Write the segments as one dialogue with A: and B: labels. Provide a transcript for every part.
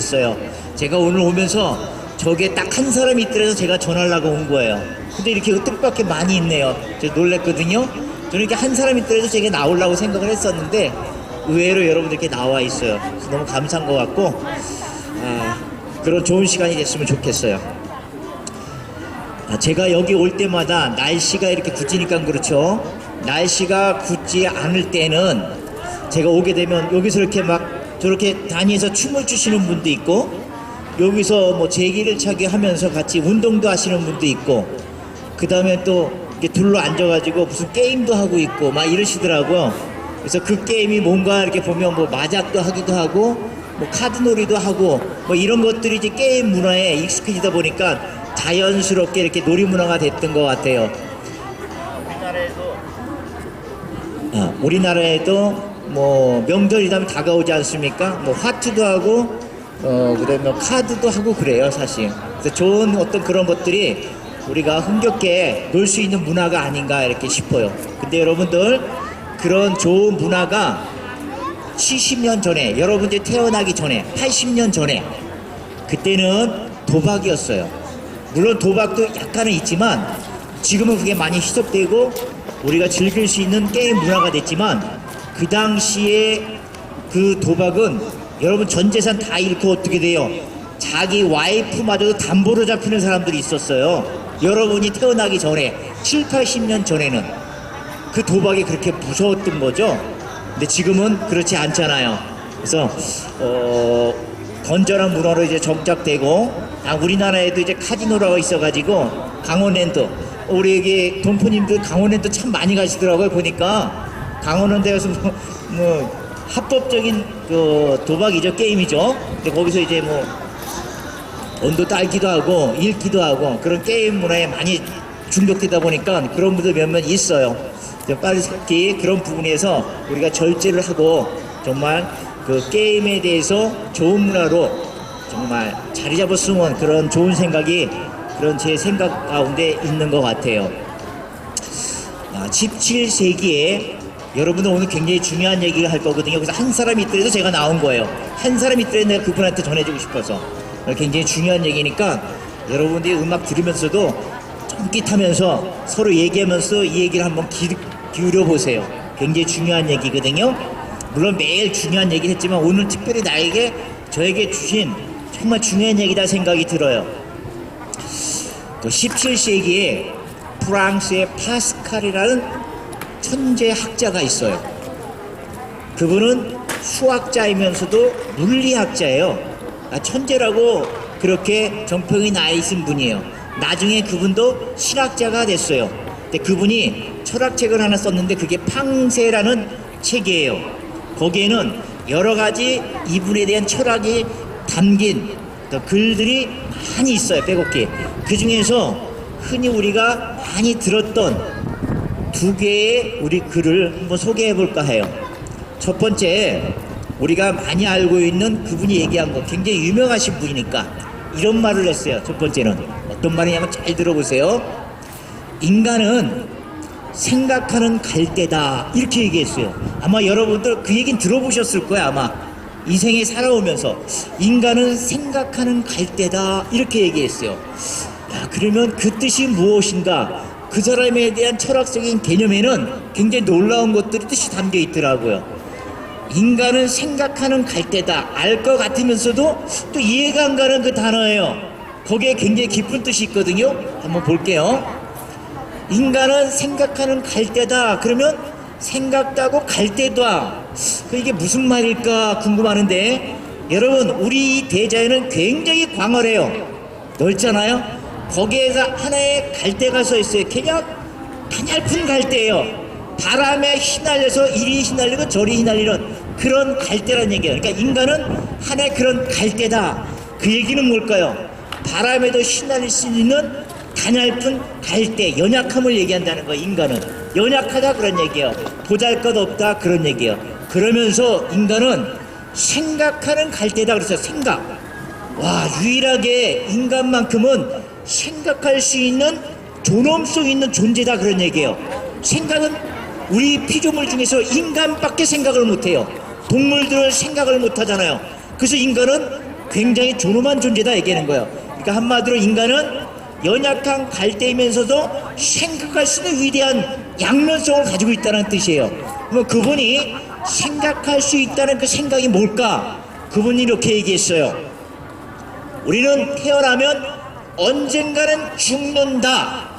A: 있어요. 제가 오늘 오면서 저게 딱 한 사람이 있더라도 제가 전하려고 온 거예요. 근데 이렇게 뜻밖의 많이 있네요. 제가 놀랬거든요. 저는 이렇게 한 사람이 있더라도 제가 나오려고 생각을 했었는데 의외로 여러분들 이렇게 나와 있어요. 그래서 너무 감사한 것 같고 그런 좋은 시간이 됐으면 좋겠어요. 제가 여기 올 때마다 날씨가 이렇게 굳으니까 그렇죠. 날씨가 굳지 않을 때는 제가 오게 되면 여기서 이렇게 막 저렇게 다니면서 춤을 추시는 분도 있고 여기서 뭐 제기를 차게 하면서 같이 운동도 하시는 분도 있고 그 다음에 또 이렇게 둘러 앉아가지고 무슨 게임도 하고 있고 막 이러시더라고요. 그래서 그 게임이 뭔가 이렇게 보면 뭐 마작도 하기도 하고 뭐 카드놀이도 하고 뭐 이런 것들이 이제 게임 문화에 익숙해지다 보니까 자연스럽게 이렇게 놀이 문화가 됐던 것 같아요. 우리나라에도 뭐 명절이 되면 다가오지 않습니까? 뭐 화투도 하고 그다음에 카드도 하고 그래요, 사실. 그래서 좋은 어떤 그런 것들이 우리가 흥겹게 놀 수 있는 문화가 아닌가 이렇게 싶어요. 근데 여러분들 그런 좋은 문화가 70년 전에 여러분들이 태어나기 전에 80년 전에 그때는 도박이었어요. 물론 도박도 약간은 있지만 지금은 그게 많이 희석되고 우리가 즐길 수 있는 게임 문화가 됐지만 그 당시에 그 도박은 여러분 전 재산 다 잃고 어떻게 돼요? 자기 와이프마저도 담보로 잡히는 사람들이 있었어요. 여러분이 태어나기 전에 7, 80년 전에는 그 도박이 그렇게 무서웠던 거죠. 근데 지금은 그렇지 않잖아요. 그래서 건전한 문화로 이제 정착되고 우리나라에도 이제 카지노라고 있어가지고 강원랜드 우리 여기 동포님들 강원랜드 참 많이 가시더라고요. 보니까 강원랜드에서 뭐 합법적인 그 도박이죠, 게임이죠. 근데 거기서 이제 뭐 돈도 딸기도 하고 잃기도 하고 그런 게임 문화에 많이 중독되다 보니까 그런 분들 몇몇 있어요. 빨리 그런 부분에서 우리가 절제를 하고 정말 그 게임에 대해서 좋은 문화로 정말 자리 잡았으면 그런 좋은 생각이 그런 제 생각 가운데 있는 것 같아요. 17세기에 여러분들 오늘 굉장히 중요한 얘기를 할 거거든요. 그래서 한 사람이 있더라도 제가 나온 거예요. 한 사람이 있더라도 내가 그분한테 전해주고 싶어서 굉장히 중요한 얘기니까 여러분들이 음악 들으면서도 쫄깃하면서 서로 얘기하면서 이 얘기를 한번 기울여 보세요. 굉장히 중요한 얘기거든요. 물론 매일 중요한 얘기를 했지만 오늘 특별히 저에게 주신 정말 중요한 얘기다 생각이 들어요. 17세기에 프랑스의 파스칼이라는 천재 학자가 있어요. 그분은 수학자이면서도 물리학자예요. 천재라고 그렇게 정평이 나 있은 분이에요. 나중에 그분도 신학자가 됐어요. 근데 그분이 철학책을 하나 썼는데 그게 팡세라는 책이에요. 거기에는 여러 가지 이분에 대한 철학이 담긴 글들이 많이 있어요. 빼곡히. 그 중에서 흔히 우리가 많이 들었던 두 개의 우리 글을 한번 소개해 볼까 해요. 첫 번째, 우리가 많이 알고 있는 그분이 얘기한 거, 굉장히 유명하신 분이니까 이런 말을 했어요. 첫 번째는 어떤 말이냐면 잘 들어보세요. 인간은 생각하는 갈대다, 이렇게 얘기했어요. 아마 여러분들 그 얘기는 들어보셨을 거예요. 아마 인생에 살아오면서 인간은 생각하는 갈대다, 이렇게 얘기했어요. 그러면 그 뜻이 무엇인가? 그 사람에 대한 철학적인 개념에는 굉장히 놀라운 것들이 뜻이 담겨 있더라고요. 인간은 생각하는 갈대다, 알 것 같으면서도 또 이해가 안 가는 그 단어예요. 거기에 굉장히 깊은 뜻이 있거든요. 한번 볼게요. 인간은 생각하는 갈대다. 그러면 생각도 하고 갈대도 이게 무슨 말일까 궁금하는데 여러분, 우리 대자연은 굉장히 광활해요. 넓잖아요. 거기에서 하나의 갈대가 서 있어요. 그냥 가냘픈 갈대예요. 바람에 휘날려서 이리 휘날리고 저리 휘날리는 그런 갈대라는 얘기예요. 그러니까 인간은 하나의 그런 갈대다. 그 얘기는 뭘까요? 바람에도 휘날릴 수 있는 가냘픈 갈대, 연약함을 얘기한다는 거예요. 인간은 연약하다 그런 얘기예요. 보잘것없다 그런 얘기예요. 그러면서 인간은 생각하는 갈대다 그래서 생각. 유일하게 인간만큼은 생각할 수 있는 존엄성 있는 존재다 그런 얘기예요. 생각은 우리 피조물 중에서 인간밖에 생각을 못해요. 동물들은 생각을 못하잖아요. 그래서 인간은 굉장히 존엄한 존재다 얘기하는 거예요. 그러니까 한마디로 인간은 연약한 갈대이면서도 생각할 수 있는 위대한 양면성을 가지고 있다는 뜻이에요. 그럼 그분이 생각할 수 있다는 그 생각이 뭘까? 그분이 이렇게 얘기했어요. 우리는 태어나면 언젠가는 죽는다.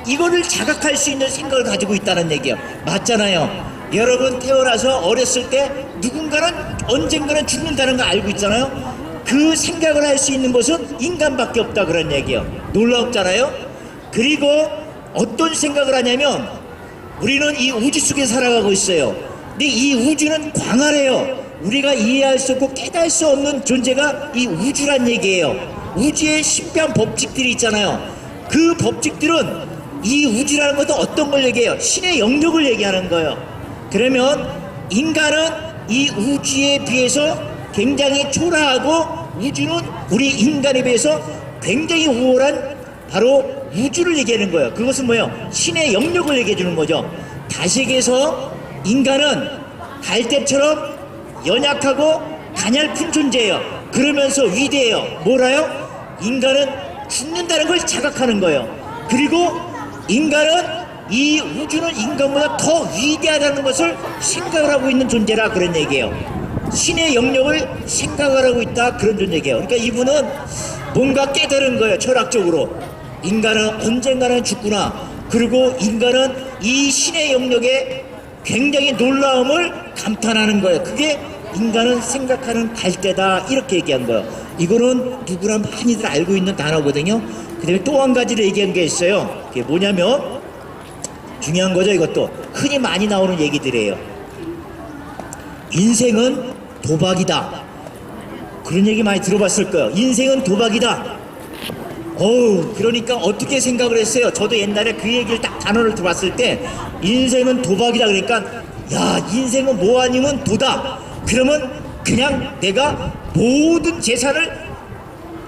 A: 이거를 자각할 수 있는 생각을 가지고 있다는 얘기예요. 맞잖아요. 여러분 태어나서 어렸을 때 누군가는 언젠가는 죽는다는 거 알고 있잖아요. 그 생각을 할 수 있는 것은 인간밖에 없다 그런 얘기예요. 놀랍잖아요. 그리고 어떤 생각을 하냐면 우리는 이 우주 속에 살아가고 있어요. 근데 이 우주는 광활해요. 우리가 이해할 수 없고 깨달을 수 없는 존재가 이 우주란 얘기예요. 우주의 신비한 법칙들이 있잖아요. 그 법칙들은 이 우주라는 것도 어떤 걸 얘기해요? 신의 영역을 얘기하는 거예요. 그러면 인간은 이 우주에 비해서 굉장히 초라하고 우주는 우리 인간에 비해서 굉장히 우월한 바로 우주를 얘기하는 거예요. 그것은 뭐예요? 신의 영역을 얘기해 주는 거죠. 다시 얘기해서 인간은 갈대처럼 연약하고 가냘픈 존재예요. 그러면서 위대해요. 뭐라요? 인간은 죽는다는 걸 자각하는 거예요. 그리고 인간은 이 우주는 인간보다 더 위대하다는 것을 생각을 하고 있는 존재라 그런 얘기예요. 신의 영역을 생각을 하고 있다 그런 얘기예요. 그러니까 이분은 뭔가 깨달은 거예요. 철학적으로 인간은 언젠가는 죽구나. 그리고 인간은 이 신의 영역에 굉장히 놀라움을 감탄하는 거예요. 그게 인간은 생각하는 갈대다 이렇게 얘기한 거예요. 이거는 누구나 많이들 알고 있는 단어거든요. 그 다음에 또 한 가지를 얘기한 게 있어요. 그게 뭐냐면 중요한 거죠. 이것도 흔히 많이 나오는 얘기들이에요. 인생은 도박이다. 그런 얘기 많이 들어봤을 거예요. 인생은 도박이다. 그러니까 어떻게 생각을 했어요? 저도 옛날에 그 얘기를 딱 단어를 들어봤을 때 인생은 도박이다 그러니까 야 인생은 뭐 아니면 도다. 그러면 그냥 내가 모든 재산을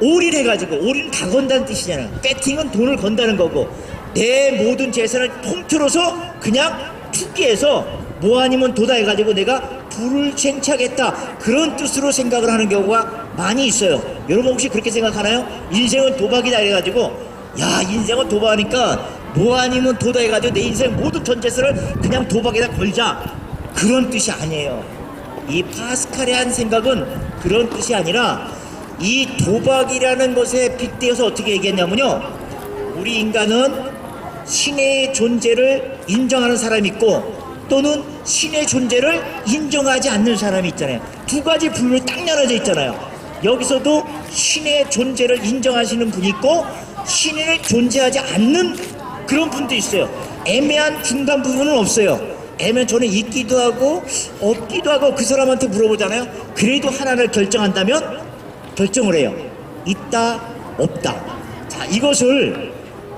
A: 올인해가지고 올인 다 건다는 뜻이잖아요. 배팅은 돈을 건다는 거고 내 모든 재산을 통틀어서 그냥 투기해서 뭐 아니면 도다 해가지고 내가 부를 쟁취하겠다 그런 뜻으로 생각을 하는 경우가 많이 있어요. 여러분 혹시 그렇게 생각하나요? 인생은 도박이다 해가지고 야 인생은 도박하니까 뭐 아니면 도다 해가지고 내 인생 모든 전 재산을 그냥 도박에다 걸자 그런 뜻이 아니에요. 이 파스칼의 한 생각은 그런 뜻이 아니라 이 도박이라는 것에 빗대어서 어떻게 얘기했냐면요. 우리 인간은 신의 존재를 인정하는 사람이 있고 또는 신의 존재를 인정하지 않는 사람이 있잖아요. 두 가지 분류로 딱 나눠져 있잖아요. 여기서도 신의 존재를 인정하시는 분이 있고 신의 존재하지 않는 그런 분도 있어요. 애매한 중간 부분은 없어요. 애매한 저는 있기도 하고 없기도 하고 그 사람한테 물어보잖아요. 그래도 하나를 결정한다면 결정을 해요. 있다 없다. 자 이것을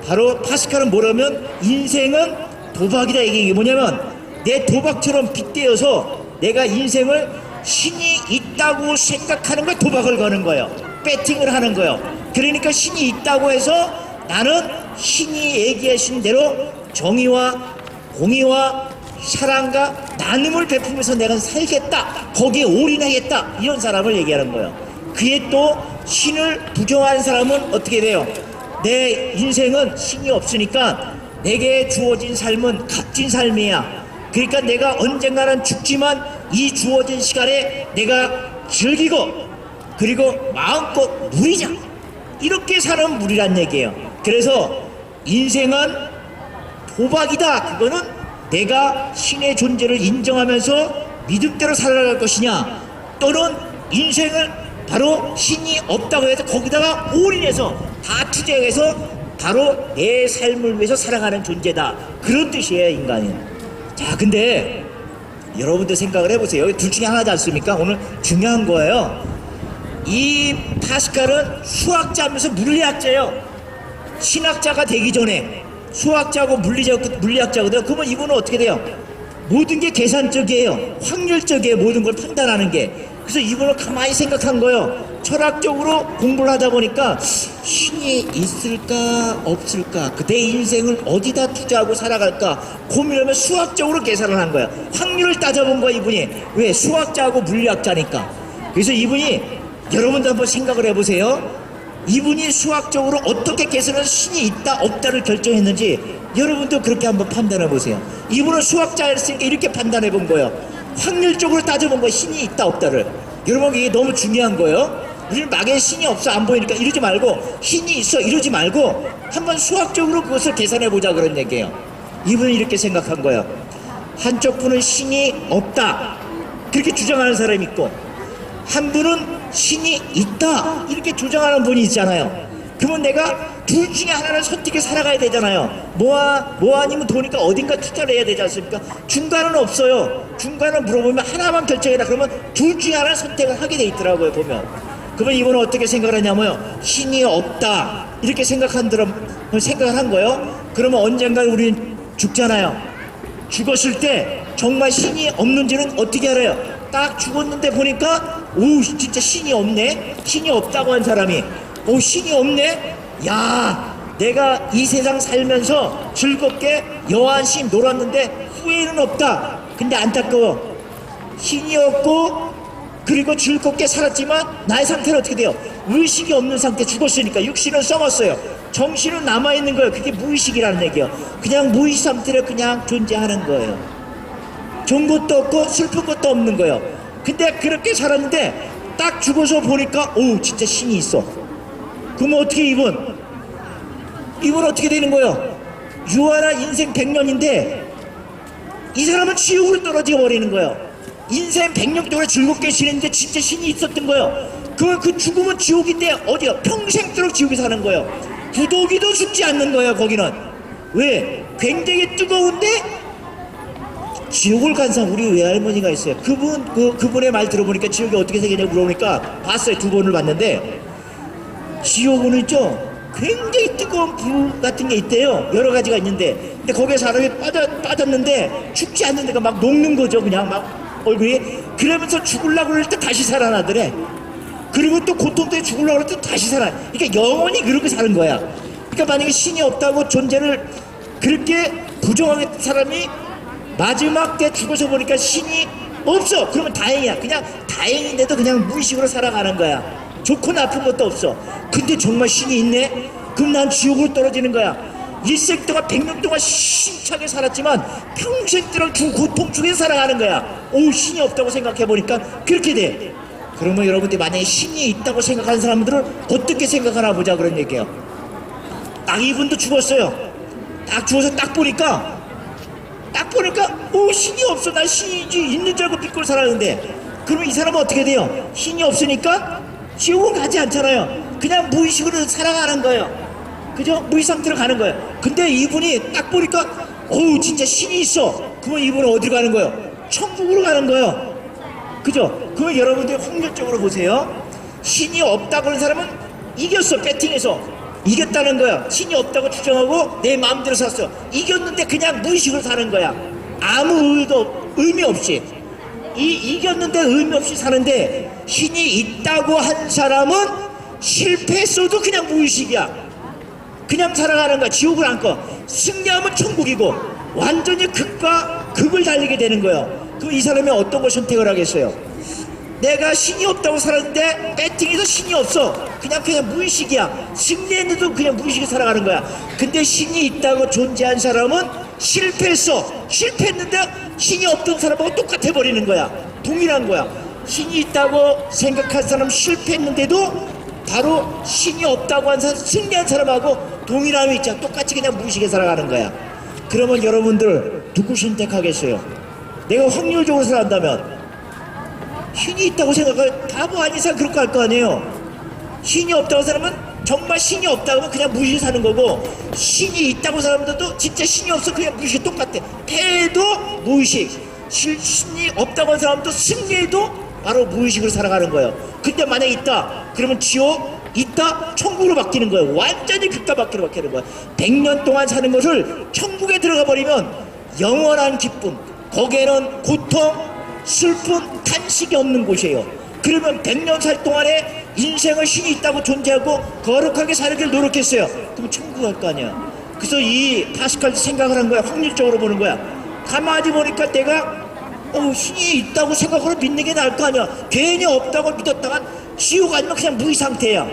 A: 바로 파스칼은 뭐라면 인생은 도박이다. 이게 뭐냐면 내 도박처럼 빗대어서 내가 인생을 신이 있다고 생각하는 걸 도박을 거는 거예요. 배팅을 하는 거예요. 그러니까 신이 있다고 해서 나는 신이 얘기하신 대로 정의와 공의와 사랑과 나눔을 베풀면서 내가 살겠다. 거기에 올인하겠다. 이런 사람을 얘기하는 거예요. 그에 또 신을 부정하는 사람은 어떻게 돼요? 내 인생은 신이 없으니까 내게 주어진 삶은 값진 삶이야. 그러니까 내가 언젠가는 죽지만 이 주어진 시간에 내가 즐기고 그리고 마음껏 누리자. 이렇게 사는 무리란 얘기예요. 그래서 인생은 도박이다. 그거는 내가 신의 존재를 인정하면서 믿음대로 살아갈 것이냐 또는 인생을 바로 신이 없다고 해서 거기다가 올인해서 다 투자해서 바로 내 삶을 위해서 살아가는 존재다. 그런 뜻이에요. 인간은. 자 근데 여러분들 생각을 해보세요. 여기 둘 중에 하나지 않습니까? 오늘 중요한 거예요. 이 파스칼은 수학자면서 물리학자예요. 신학자가 되기 전에 수학자고 물리학자거든요. 그러면 이분은 어떻게 돼요? 모든 게 계산적이에요. 확률적이에요. 모든 걸 판단하는 게. 그래서 이분을 가만히 생각한 거예요. 철학적으로 공부를 하다 보니까 신이 있을까 없을까 내 인생을 어디다 투자하고 살아갈까 고민하면 수학적으로 계산을 한 거예요. 확률을 따져본 거예요. 이분이. 왜? 수학자하고 물리학자니까. 그래서 이분이 여러분도 한번 생각을 해보세요. 이분이 수학적으로 어떻게 계산해서 신이 있다 없다를 결정했는지 여러분도 그렇게 한번 판단해 보세요. 이분은 수학자였으니까 이렇게 판단해 본 거예요. 확률적으로 따져본 거예요. 신이 있다 없다를. 여러분 이게 너무 중요한 거예요. 우리는 막에 신이 없어 안 보이니까 이러지 말고 신이 있어 이러지 말고 한번 수학적으로 그것을 계산해 보자 그런 얘기예요. 이분은 이렇게 생각한 거예요. 한쪽 분은 신이 없다 그렇게 주장하는 사람이 있고 한 분은 신이 있다 이렇게 주장하는 분이 있잖아요. 그러면 내가 둘 중에 하나를 선택해 살아가야 되잖아요. 뭐 아니면 돈이니까 어딘가 투자를 해야 되지 않습니까? 중간은 없어요. 중간은 물어보면 하나만 결정해라 그러면 둘 중에 하나를 선택을 하게 돼 있더라고요. 보면 그러면 이분은 어떻게 생각을 하냐면요, 신이 없다 이렇게 생각한 거예요. 그러면 언젠가 우리는 죽잖아요. 죽었을 때 정말 신이 없는지는 어떻게 알아요? 딱 죽었는데 보니까 오 진짜 신이 없네. 신이 없다고 한 사람이 오 신이 없네. 야 내가 이 세상 살면서 즐겁게 여한심 놀았는데 후회는 없다. 근데 안타까워. 신이 없고 그리고 즐겁게 살았지만 나의 상태는 어떻게 돼요? 의식이 없는 상태. 죽었으니까 육신은 썩었어요. 정신은 남아있는 거예요. 그게 무의식이라는 얘기예요. 그냥 무의식 상태로 그냥 존재하는 거예요. 좋은 것도 없고 슬픈 것도 없는 거예요. 근데 그렇게 살았는데 딱 죽어서 보니까 오 진짜 신이 있어. 그러면 어떻게 이분 어떻게 되는 거예요? 유한한 인생 100년인데 이 사람은 지옥으로 떨어져 버리는 거예요. 인생 100년 동안 즐겁게 지냈는데 진짜 신이 있었던 거예요. 그 죽음은 지옥인데 어디가 평생도록 지옥에 사는 거예요. 구더기도 죽지 않는 거예요. 거기는 왜? 굉장히 뜨거운데 지옥을 간 사람 우리 외할머니가 있어요. 그분의 말 들어보니까 지옥이 어떻게 생겼냐고 물어보니까 봤어요. 2번을 봤는데 지옥은 있죠. 굉장히 뜨거운 불 같은 게 있대요. 여러 가지가 있는데 근데 거기에 사람이 빠졌는데 죽지 않는 데가 막 녹는 거죠. 그냥 막 얼굴이. 그러면서 죽으려고 그럴 때 다시 살아나더래. 그리고 또 고통 때문에 죽으려고 그럴 때 다시 살아. 그러니까 영원히 그렇게 사는 거야. 그러니까 만약에 신이 없다고 존재를 그렇게 부정하게 사람이 마지막 때 죽어서 보니까 신이 없어. 그러면 다행이야. 그냥 다행인데도 그냥 무의식으로 살아가는 거야. 좋고 나쁜 것도 없어. 근데 정말 신이 있네? 그럼 난 지옥으로 떨어지는 거야. 일생 동안 100년 동안 신차게 살았지만 평생 동안 그 고통 중에 살아가는 거야. 오 신이 없다고 생각해보니까 그렇게 돼. 그러면 여러분들 만약에 신이 있다고 생각하는 사람들은 어떻게 생각하나 보자 그런 얘기예요. 딱 이분도 죽었어요. 딱 죽어서 딱 보니까 오 신이 없어. 난 신이 있는 줄 알고 믿고 살았는데 그러면 이 사람은 어떻게 돼요? 신이 없으니까 지옥은 가지 않잖아요. 그냥 무의식으로 살아가는 거예요. 그죠? 무의식 상태로 가는 거예요. 근데 이분이 딱 보니까 오 진짜 신이 있어. 그러면 이분은 어디로 가는 거예요? 천국으로 가는 거예요. 그죠? 그러면 여러분들이 확률적으로 보세요. 신이 없다고 하는 사람은 이겼어. 배팅에서 이겼다는 거야. 신이 없다고 주장하고 내 마음대로 살았어. 이겼는데 그냥 무의식으로 사는 거야. 아무 의미 없이 이겼는데 의미 없이 사는데 신이 있다고 한 사람은 실패했어도 그냥 무의식이야. 그냥 살아가는 거야. 지옥을 안 꺼. 승리하면 천국이고 완전히 극과 극을 달리게 되는 거예요. 그럼 이 사람이 어떤 걸 선택을 하겠어요? 내가 신이 없다고 살았는데 배팅에서 신이 없어. 그냥 무의식이야. 승리했는데도 그냥 무의식에 살아가는 거야. 근데 신이 있다고 존재한 사람은 실패했는데 신이 없던 사람하고 똑같아 버리는 거야. 동일한 거야. 신이 있다고 생각한 사람 실패했는데도 바로 신이 없다고 한 사람 승리한 사람하고 동일함이 있잖아. 똑같이 그냥 무의식에 살아가는 거야. 그러면 여러분들 누구 선택하겠어요? 내가 확률적으로 살아간다면 신이 있다고 생각할 바보 아닌 이상 그렇게 할 거 아니에요. 신이 없다고 사람은 정말 신이 없다고 하면 그냥 무의식에 사는 거고 신이 있다고 사람들도 진짜 신이 없어 그냥 무의식이 똑같아. 패도 무의식. 신이 없다고 한 사람도 승리해도 바로 무의식으로 살아가는 거예요. 근데 만약에 있다 그러면 지옥 있다 천국으로 바뀌는 거예요. 완전히 극과 바뀌는 거예요. 100년 동안 사는 것을 천국에 들어가 버리면 영원한 기쁨, 거기에는 고통, 슬픈, 탄식이 없는 곳이에요. 그러면 100년 살 동안에 인생을 신이 있다고 존재하고 거룩하게 살기를 노력했어요. 그럼 천국 갈 거 아니야. 그래서 이 파스칼도 생각을 한 거야. 확률적으로 보는 거야. 가만히 보니까 내가 신이 있다고 생각하고 믿는 게 나을 거 아니야. 괜히 없다고 믿었다간 지옥 아니면 그냥 무의 상태야.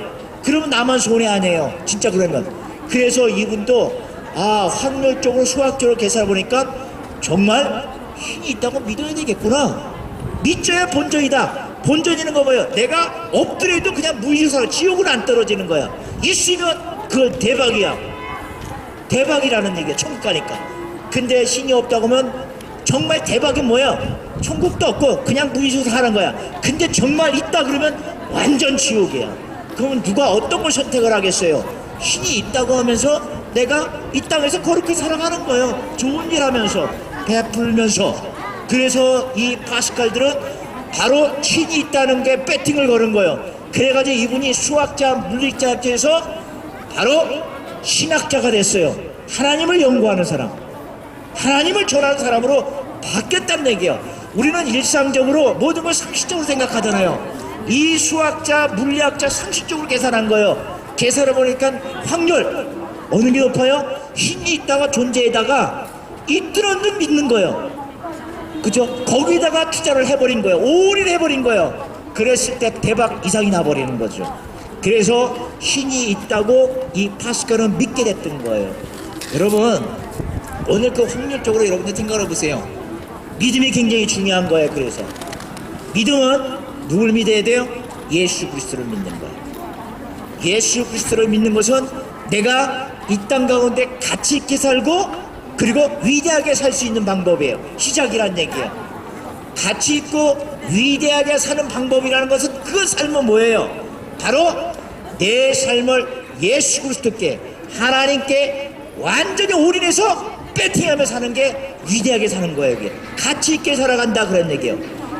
A: 그러면 나만 손해 안 해요. 진짜 그러면. 그래서 이분도 확률적으로 수학적으로 계산해 보니까 정말 힘이 있다고 믿어야 되겠구나. 믿져야 본전이다. 본전이는 거 뭐예요? 내가 엎드려도 그냥 무의식으로 지옥은 안 떨어지는 거야. 있으면 그건 대박이야. 대박이라는 얘기야. 천국 가니까. 근데 신이 없다고 하면 정말 대박이 뭐야? 천국도 없고 그냥 무의식으로 사는 거야. 근데 정말 있다 그러면 완전 지옥이야. 그러면 누가 어떤 걸 선택을 하겠어요? 신이 있다고 하면서 내가 이 땅에서 거룩히 살아가는 거예요. 좋은 일 하면서 베풀면서. 그래서 이 파스칼들은 바로 신이 있다는 게 배팅을 거는 거예요. 그래가지고 이분이 수학자 물리학자 합쳐서 바로 신학자가 됐어요. 하나님을 연구하는 사람, 하나님을 전하는 사람으로 바뀌었다는 얘기예요. 우리는 일상적으로 모든 걸 상식적으로 생각하잖아요. 이 수학자 물리학자 상식적으로 계산한 거예요. 계산해 보니까 확률 어느 게 높아요? 힘이 있다가 존재에다가 있들었는 믿는 거예요. 그죠? 거기다가 투자를 해버린 거예요. 올인 해버린 거예요. 그랬을 때 대박 이상이 나버리는 거죠. 그래서 신이 있다고 이 파스칼은 믿게 됐던 거예요. 여러분, 오늘 그 확률적으로 여러분들 생각해 보세요. 믿음이 굉장히 중요한 거예요. 그래서 믿음은 누굴 믿어야 돼요? 예수 그리스도를 믿는 거예요. 예수 그리스도를 믿는 것은 내가 이 땅 가운데 가치 있게 살고 그리고 위대하게 살 수 있는 방법이에요. 시작이란 얘기예요. 가치 있고 위대하게 사는 방법이라는 것은 그 삶은 뭐예요? 바로 내 삶을 예수 그리스도께 하나님께 완전히 올인해서 배팅하며 사는 게 위대하게 사는 거예요. 이게 가치 있게 살아간다 그런 얘기예요.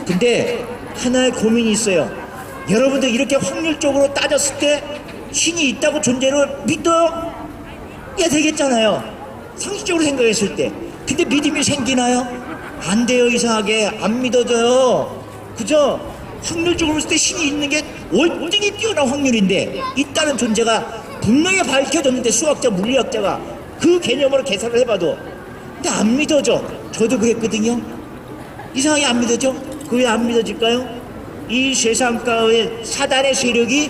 A: 근데 하나의 고민이 있어요. 여러분들 이렇게 확률적으로 따졌을 때 신이 있다고 존재를 믿어야 되겠잖아요. 상식적으로 생각했을 때. 근데 믿음이 생기나요? 안 돼요. 이상하게 안 믿어져요. 그죠? 확률적으로 봤을 때 신이 있는 게 월등히 뛰어난 확률인데 있다는 존재가 분명히 밝혀졌는데 수학자 물리학자가 그 개념으로 계산을 해봐도 근데 안 믿어져. 저도 그랬거든요. 이상하게 안 믿어져. 그 왜 안 믿어질까요? 이 세상 가운데 사단의 세력이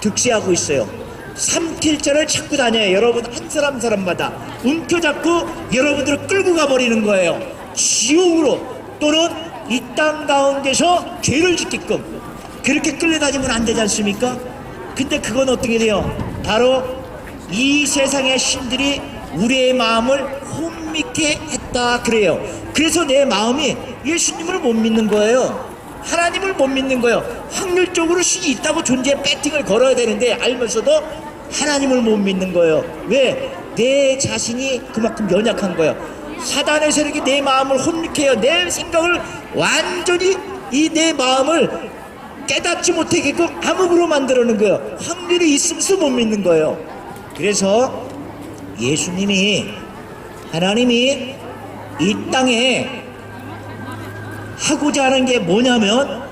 A: 득세하고 있어요. 삼킬 자를 찾고 다녀요. 여러분 한 사람 한 사람마다 움켜잡고 여러분들을 끌고 가버리는 거예요. 지옥으로 또는 이 땅 가운데서 죄를 짓게끔 그렇게 끌려다니면 안 되지 않습니까? 근데 그건 어떻게 돼요? 바로 이 세상의 신들이 우리의 마음을 혼미케 했다 그래요. 그래서 내 마음이 예수님을 못 믿는 거예요. 하나님을 못 믿는 거예요. 확률적으로 신이 있다고 존재에 배팅을 걸어야 되는데 알면서도 하나님을 못 믿는 거예요. 왜? 내 자신이 그만큼 연약한 거예요. 사단의 세력이 내 마음을 혼미케 해요. 내 생각을 완전히 이 내 마음을 깨닫지 못하게끔 암흑으로 만들어놓은 거예요. 확률이 있으면서 못 믿는 거예요. 그래서 예수님이 하나님이 이 땅에 하고자 하는 게 뭐냐면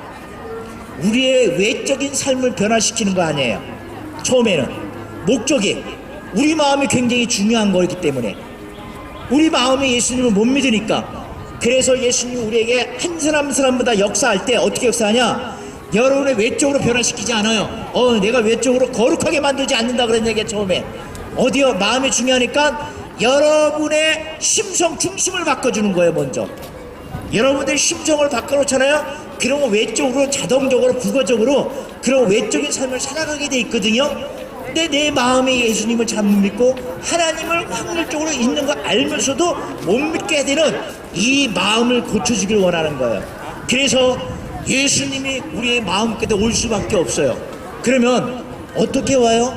A: 우리의 외적인 삶을 변화시키는 거 아니에요. 처음에는 목적이 우리 마음이 굉장히 중요한 거기 때문에 우리 마음이 예수님을 못 믿으니까. 그래서 예수님이 우리에게 한 사람 한 사람마다 역사할 때 어떻게 역사하냐? 여러분의 외적으로 변화시키지 않아요. 내가 외적으로 거룩하게 만들지 않는다 그런 얘기야. 처음에 어디요? 마음이 중요하니까 여러분의 심성 중심을 바꿔주는 거예요. 먼저 여러분의 심성을 바꿔놓잖아요. 그러면 외적으로 자동적으로 부가적으로 그런 외적인 삶을 살아가게 돼 있거든요. 근데 내 마음이 예수님을 잘 못 믿고 하나님을 확률적으로 있는 거 알면서도 못 믿게 되는 이 마음을 고쳐주길 원하는 거예요. 그래서 예수님이 우리의 마음끝에 올 수밖에 없어요. 그러면 어떻게 와요?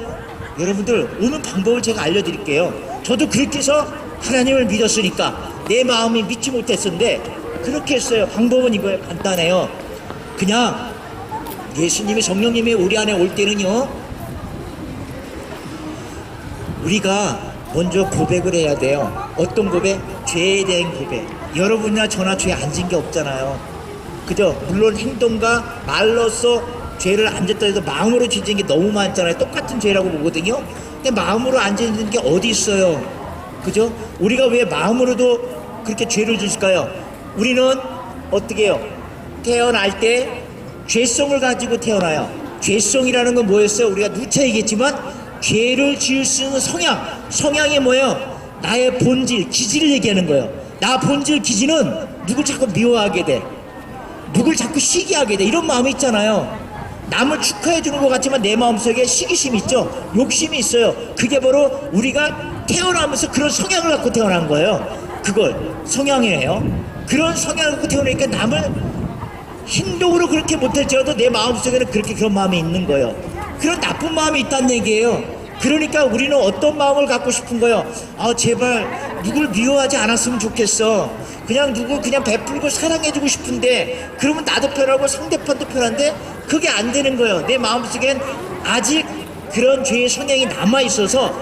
A: 여러분들 오는 방법을 제가 알려드릴게요. 저도 그렇게 해서 하나님을 믿었으니까 내 마음이 믿지 못했었는데 그렇게 했어요. 방법은 이거예요. 간단해요. 그냥 예수님이 성령님이 우리 안에 올 때는요, 우리가 먼저 고백을 해야 돼요. 어떤 고백? 죄에 대한 고백. 여러분이나 저나 죄 안 진 게 없잖아요. 그죠? 물론 행동과 말로써 죄를 안 졌다 해도 마음으로 짓는 게 너무 많잖아요. 똑같은 죄라고 보거든요. 근데 마음으로 안 짓는 게 어디 있어요? 그죠? 우리가 왜 마음으로도 그렇게 죄를 짓을까요? 우리는 어떻게 해요? 태어날 때 죄성을 가지고 태어나요. 죄성이라는 건 뭐였어요? 우리가 누차 얘기했지만 죄를 지을 수 있는 성향이 뭐예요? 나의 본질, 기질을 얘기하는 거예요. 나 본질, 기질은 누굴 자꾸 미워하게 돼, 누굴 자꾸 시기하게 돼, 이런 마음이 있잖아요. 남을 축하해 주는 것 같지만 내 마음속에 시기심이 있죠. 욕심이 있어요. 그게 바로 우리가 태어나면서 그런 성향을 갖고 태어난 거예요. 그걸 성향이에요. 그런 성향을 갖고 태어나니까 남을 행동으로 그렇게 못할지라도 내 마음속에는 그렇게 그런 마음이 있는 거예요. 그런 나쁜 마음이 있다는 얘기예요. 그러니까 우리는 어떤 마음을 갖고 싶은 거예요? 아, 제발 누굴 미워하지 않았으면 좋겠어. 그냥 누구 그냥 베풀고 사랑해주고 싶은데, 그러면 나도 편하고 상대편도 편한데 그게 안 되는 거예요. 내 마음속엔 아직 그런 죄의 성향이 남아있어서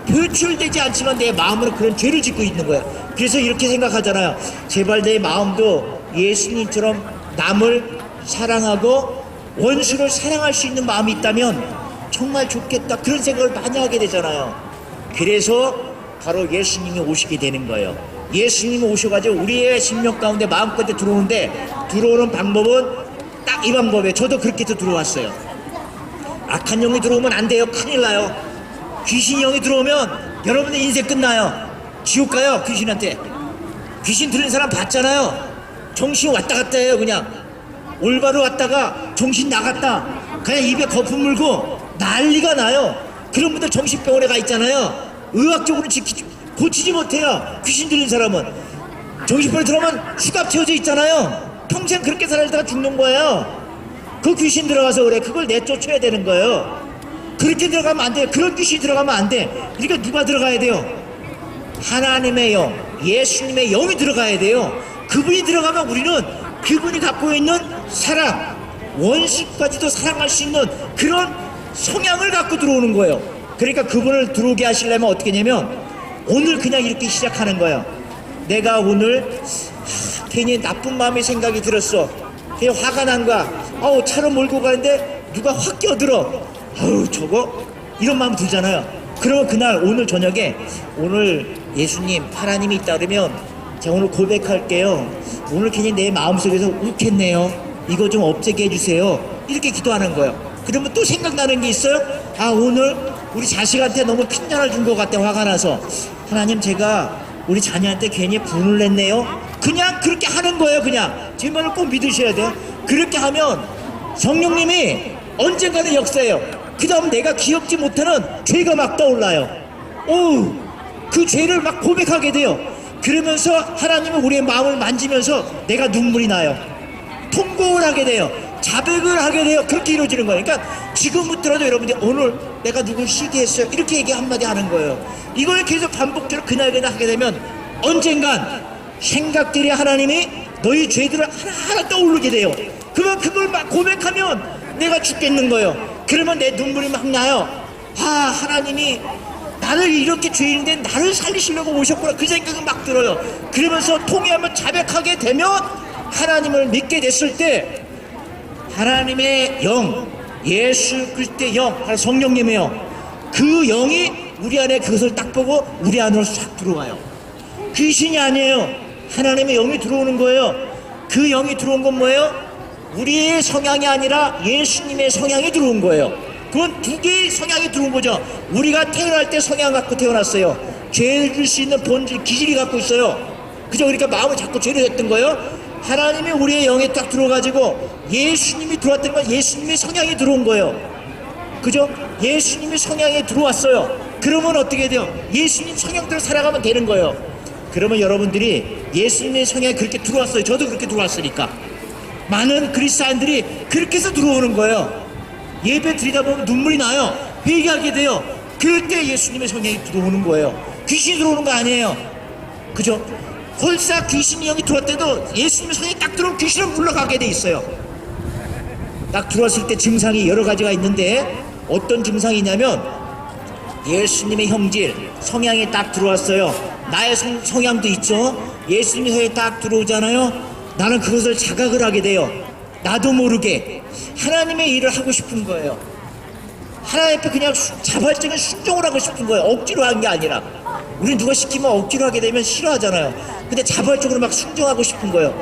A: 표출되지 않지만 내 마음으로 그런 죄를 짓고 있는 거예요. 그래서 이렇게 생각하잖아요. 제발 내 마음도 예수님처럼 남을 사랑하고 원수를 사랑할 수 있는 마음이 있다면 정말 좋겠다, 그런 생각을 많이 하게 되잖아요. 그래서 바로 예수님이 오시게 되는 거예요. 예수님이 오셔가지고 우리의 심령 가운데 마음껏 들어오는데, 들어오는 방법은 딱 이 방법이에요. 저도 그렇게 해서 들어왔어요. 악한 영이 들어오면 안 돼요. 큰일 나요. 귀신 영이 들어오면 여러분의 인생 끝나요. 지옥 가요. 귀신한테. 귀신 들린 사람 봤잖아요. 정신 왔다 갔다 해요. 그냥 올바로 왔다가 정신 나갔다, 그냥 입에 거품 물고 난리가 나요. 그런 분들 정신병원에 가 있잖아요. 의학적으로 고치지 못해요. 귀신 들린 사람은 정신병원에 들어가면 수갑 채워져 있잖아요. 평생 그렇게 살다가 죽는 거예요. 그 귀신 들어가서 그래. 그걸 내쫓아야 되는 거예요. 그렇게 들어가면 안 돼요. 그런 귀신이 들어가면 안 돼. 그러니까 누가 들어가야 돼요? 하나님의 영, 예수님의 영이 들어가야 돼요. 그분이 들어가면 우리는 그분이 갖고 있는 사랑, 원수까지도 사랑할 수 있는 그런 성향을 갖고 들어오는 거예요. 그러니까 그분을 들어오게 하시려면 어떻게 하냐면, 오늘 그냥 이렇게 시작하는 거예요. 내가 오늘 괜히 나쁜 마음의 생각이 들었어. 그냥 화가 난 거야. 차로 몰고 가는데 누가 확 끼어들어. 저거, 이런 마음 들잖아요. 그러면 그날 오늘 저녁에, 오늘 예수님, 하나님이 있다 그러면 제가 오늘 고백할게요. 오늘 괜히 내 마음속에서 욱했네요. 이거 좀 없애게 해주세요. 이렇게 기도하는 거예요. 그러면 또 생각나는 게 있어요. 오늘 우리 자식한테 너무 핀잔을 준 것 같아, 화가 나서. 하나님, 제가 우리 자녀한테 괜히 분을 냈네요. 그냥 그렇게 하는 거예요. 그냥 제 말을 꼭 믿으셔야 돼요. 그렇게 하면 성령님이 언젠가는 역사해요. 그 다음 내가 기억지 못하는 죄가 막 떠올라요. 그 죄를 막 고백하게 돼요. 그러면서 하나님은 우리의 마음을 만지면서 내가 눈물이 나요. 통곡을 하게 돼요. 자백을 하게 돼요. 그렇게 이루어지는 거예요. 그러니까 지금부터라도 여러분들이 오늘 내가 누굴 시기했어요, 이렇게 얘기 한마디 하는 거예요. 이걸 계속 반복적으로 그날 하게 되면 언젠간 생각들이 하나님이 너희 죄들을 하나하나 떠오르게 돼요. 그러면 그걸 막 고백하면 내가 죽겠는 거예요. 그러면 내 눈물이 막 나요. 하나님이 나를 이렇게 죄인인데 나를 살리시려고 오셨구나, 그 생각이 막 들어요. 그러면서 통회하면 자백하게 되면 하나님을 믿게 됐을 때 하나님의 영, 예수 그리스도의 영, 성령님의 영, 그 영이 우리 안에 그것을 딱 보고 우리 안으로 싹 들어와요. 귀신이 아니에요. 하나님의 영이 들어오는 거예요. 그 영이 들어온 건 뭐예요? 우리의 성향이 아니라 예수님의 성향이 들어온 거예요. 그건 두 개의 성향이 들어온 거죠. 우리가 태어날 때 성향 갖고 태어났어요. 죄를 줄 수 있는 본질, 기질이 갖고 있어요. 그죠? 그러니까 마음을 자꾸 죄를 했던 거예요. 하나님이 우리의 영에 딱 들어가지고 예수님이 들어왔던 건 예수님의 성향이 들어온 거예요. 그죠? 예수님의 성향에 들어왔어요. 그러면 어떻게 돼요? 예수님 성향대로 살아가면 되는 거예요. 그러면 여러분들이 예수님의 성향이 그렇게 들어왔어요. 저도 그렇게 들어왔으니까. 많은 그리스도인들이 그렇게 해서 들어오는 거예요. 예배 드리다 보면 눈물이 나요. 회개하게 돼요. 그때 예수님의 성향이 들어오는 거예요. 귀신이 들어오는 거 아니에요. 그죠? 홀사 귀신이 영이 들어왔을 때도 예수님의 성향이 딱 들어오면 귀신은 물러가게 돼 있어요. 딱 들어왔을 때 증상이 여러 가지가 있는데, 어떤 증상이냐면 예수님의 형질, 성향이 딱 들어왔어요. 나의 성향도 있죠. 예수님의 성향이 딱 들어오잖아요. 나는 그것을 자각을 하게 돼요. 나도 모르게 하나님의 일을 하고 싶은 거예요. 하나님 앞에 그냥 자발적인 순종을 하고 싶은 거예요. 억지로 한 게 아니라. 우리 누가 시키면 억지로 하게 되면 싫어하잖아요. 근데 자발적으로 막 순종하고 싶은 거예요.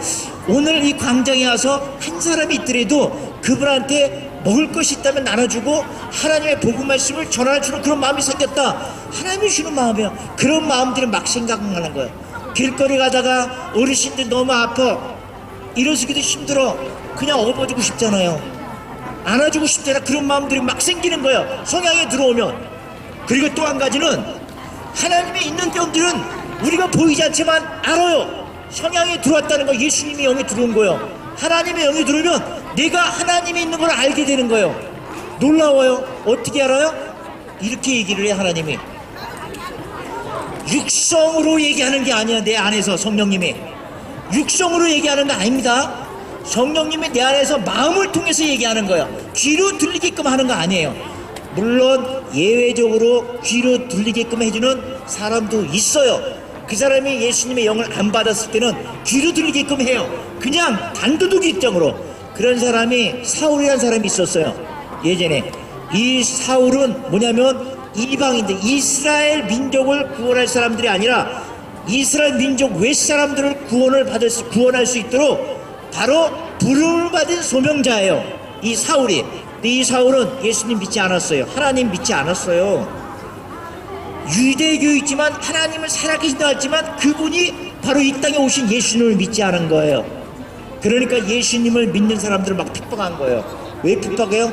A: 오늘 이 광장에 와서 한 사람이 있더라도 그분한테 먹을 것이 있다면 나눠주고 하나님의 복음 말씀을 전해주는 그런 마음이 생겼다. 하나님이 주는 마음이에요. 그런 마음들이 막 생각나는 거예요. 길거리 가다가 어르신들 너무 아파, 일어서기도 힘들어, 그냥 업어주고 싶잖아요. 안아주고 싶잖아. 그런 마음들이 막 생기는 거예요, 성향에 들어오면. 그리고 또 한 가지는 하나님이 있는 병들은 우리가 보이지 않지만 알아요. 성향에 들어왔다는 거, 예수님이 영에 들어온 거예요. 하나님의 영이 들어오면 내가 하나님이 있는 걸 알게 되는 거예요. 놀라워요. 어떻게 알아요? 이렇게 얘기를 해. 하나님이 육성으로 얘기하는 게 아니야. 내 안에서 성령님이 육성으로 얘기하는 거 아닙니다. 성령님이 내 안에서 마음을 통해서 얘기하는 거예요. 귀로 들리게끔 하는 거 아니에요. 물론 예외적으로 귀로 들리게끔 해주는 사람도 있어요. 그 사람이 예수님의 영을 안 받았을 때는 귀로 들리게끔 해요. 그냥 단도직입적으로. 그런 사람이 사울이라는 사람이 있었어요, 예전에. 이 사울은 뭐냐면 이방인들, 이스라엘 민족을 구원할 사람들이 아니라 이스라엘 민족 외 사람들을 구원할 수 있도록 바로 부름을 받은 소명자예요, 이 사울이. 근데 이 사울은 예수님 믿지 않았어요. 하나님 믿지 않았어요. 유대교이지만 하나님을 살아계신다 했지만 그분이 바로 이 땅에 오신 예수님을 믿지 않은 거예요. 그러니까 예수님을 믿는 사람들을 막 핍박한 거예요. 왜 핍박해요?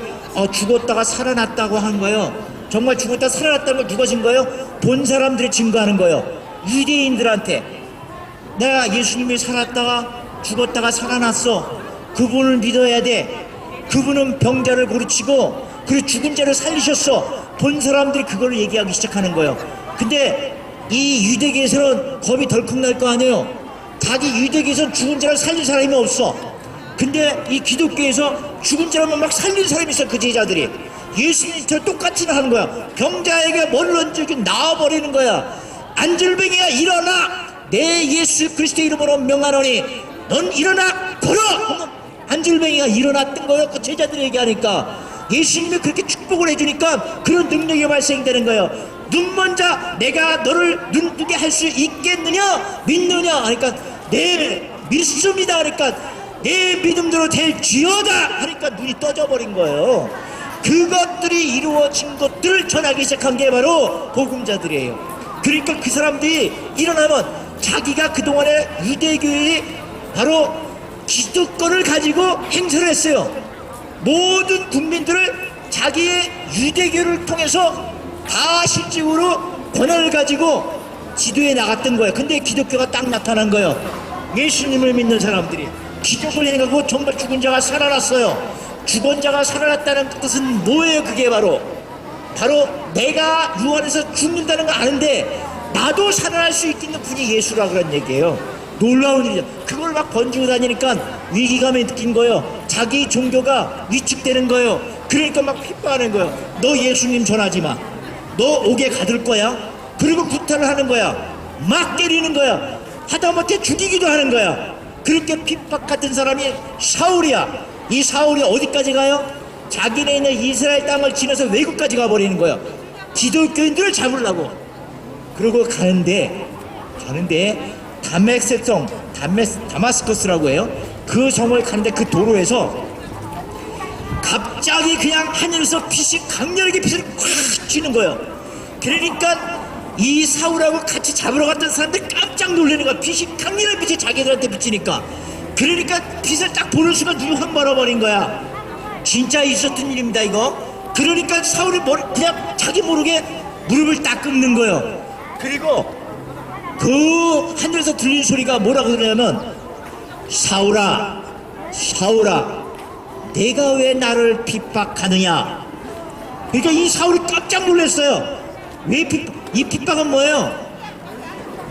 A: 죽었다가 살아났다고 한 거예요. 정말 죽었다 살아났다는 걸 누가 증거해요? 본 사람들이 증거하는 거예요. 유대인들한테 내가 예수님이 살았다가 죽었다가 살아났어, 그분을 믿어야 돼, 그분은 병자를 고르치고 그리고 죽은 자를 살리셨어. 본 사람들이 그걸 얘기하기 시작하는 거예요. 근데 이 유대교에서는 겁이 덜컥 날 거 아니에요. 자기 유대교에서는 죽은 자를 살린 사람이 없어. 근데 이 기독교에서 죽은 자를 막 살린 사람이 있어. 그 제자들이 예수님처럼 똑같이 하는 거야. 병자에게 머리를 얹고 나와버리는 거야. 안절뱅이야 일어나, 내 예수 그리스도의 이름으로 명하노니 넌 일어나 걸어. 안절뱅이가 일어났던 거예요. 그 제자들이 얘기하니까 예수님이 그렇게 축복을 해주니까 그런 능력이 발생되는 거예요. 눈먼 자 내가 너를 눈뜨게 할 수 있겠느냐, 믿느냐 하니까 네 믿습니다 하니까 내 믿음대로 될지어다 하니까 눈이 떠져버린 거예요. 그것들이 이루어진 것들을 전하기 시작한 게 바로 복음자들이에요. 그러니까 그 사람들이 일어나면 자기가 그동안에 유대교의 바로 기득권을 가지고 행세를 했어요. 모든 국민들을 자기의 유대교를 통해서 다 실질적으로 권한을 가지고 지도해 나갔던 거예요. 근데 기독교가 딱 나타난 거예요. 예수님을 믿는 사람들이 기적을 행하고 정말 죽은 자가 살아났어요. 죽은 자가 살아났다는 뜻은 뭐예요? 그게 바로 내가 유 안에서 죽는다는 거 아는데 나도 살아날 수 있는 분이 예수라 그런 얘기예요. 놀라운 일이죠. 그걸 막 번지고 다니니까 위기감에 느낀 거예요. 자기 종교가 위축되는 거예요. 그러니까 막 핍박하는 거예요. 너 예수님 전하지 마, 너 옥에 가둘 거야. 그리고 구타를 하는 거야. 막 때리는 거야. 하다못해 죽이기도 하는 거야. 그렇게 핍박 같은 사람이 사울이야. 이 사울이 어디까지 가요? 자기네 있는 이스라엘 땅을 지나서 외국까지 가버리는 거예요. 기독교인들을 잡으려고. 그러고 가는데 다마스커스라고 해요. 그 성을 가는데 그 도로에서 갑자기 그냥 하늘에서 빛이 강렬하게 빛을 확 쥐는 거예요. 그러니까 이 사울하고 같이 잡으러 갔던 사람들 깜짝 놀라는 거야. 빛이 강렬한 빛이 자기들한테 비치니까. 그러니까 빛을 딱 보는 순간 눈이 확 멀어버린 거야. 진짜 있었던 일입니다 이거. 그러니까 사울이 그냥 자기 모르게 무릎을 딱 꿇는 거예요. 그리고 그 하늘에서 들린 소리가 뭐라고 그러냐면 사울아 내가 왜 나를 핍박하느냐. 그러니까 이 사울이 깜짝 놀랐어요. 이 핍박은 뭐예요?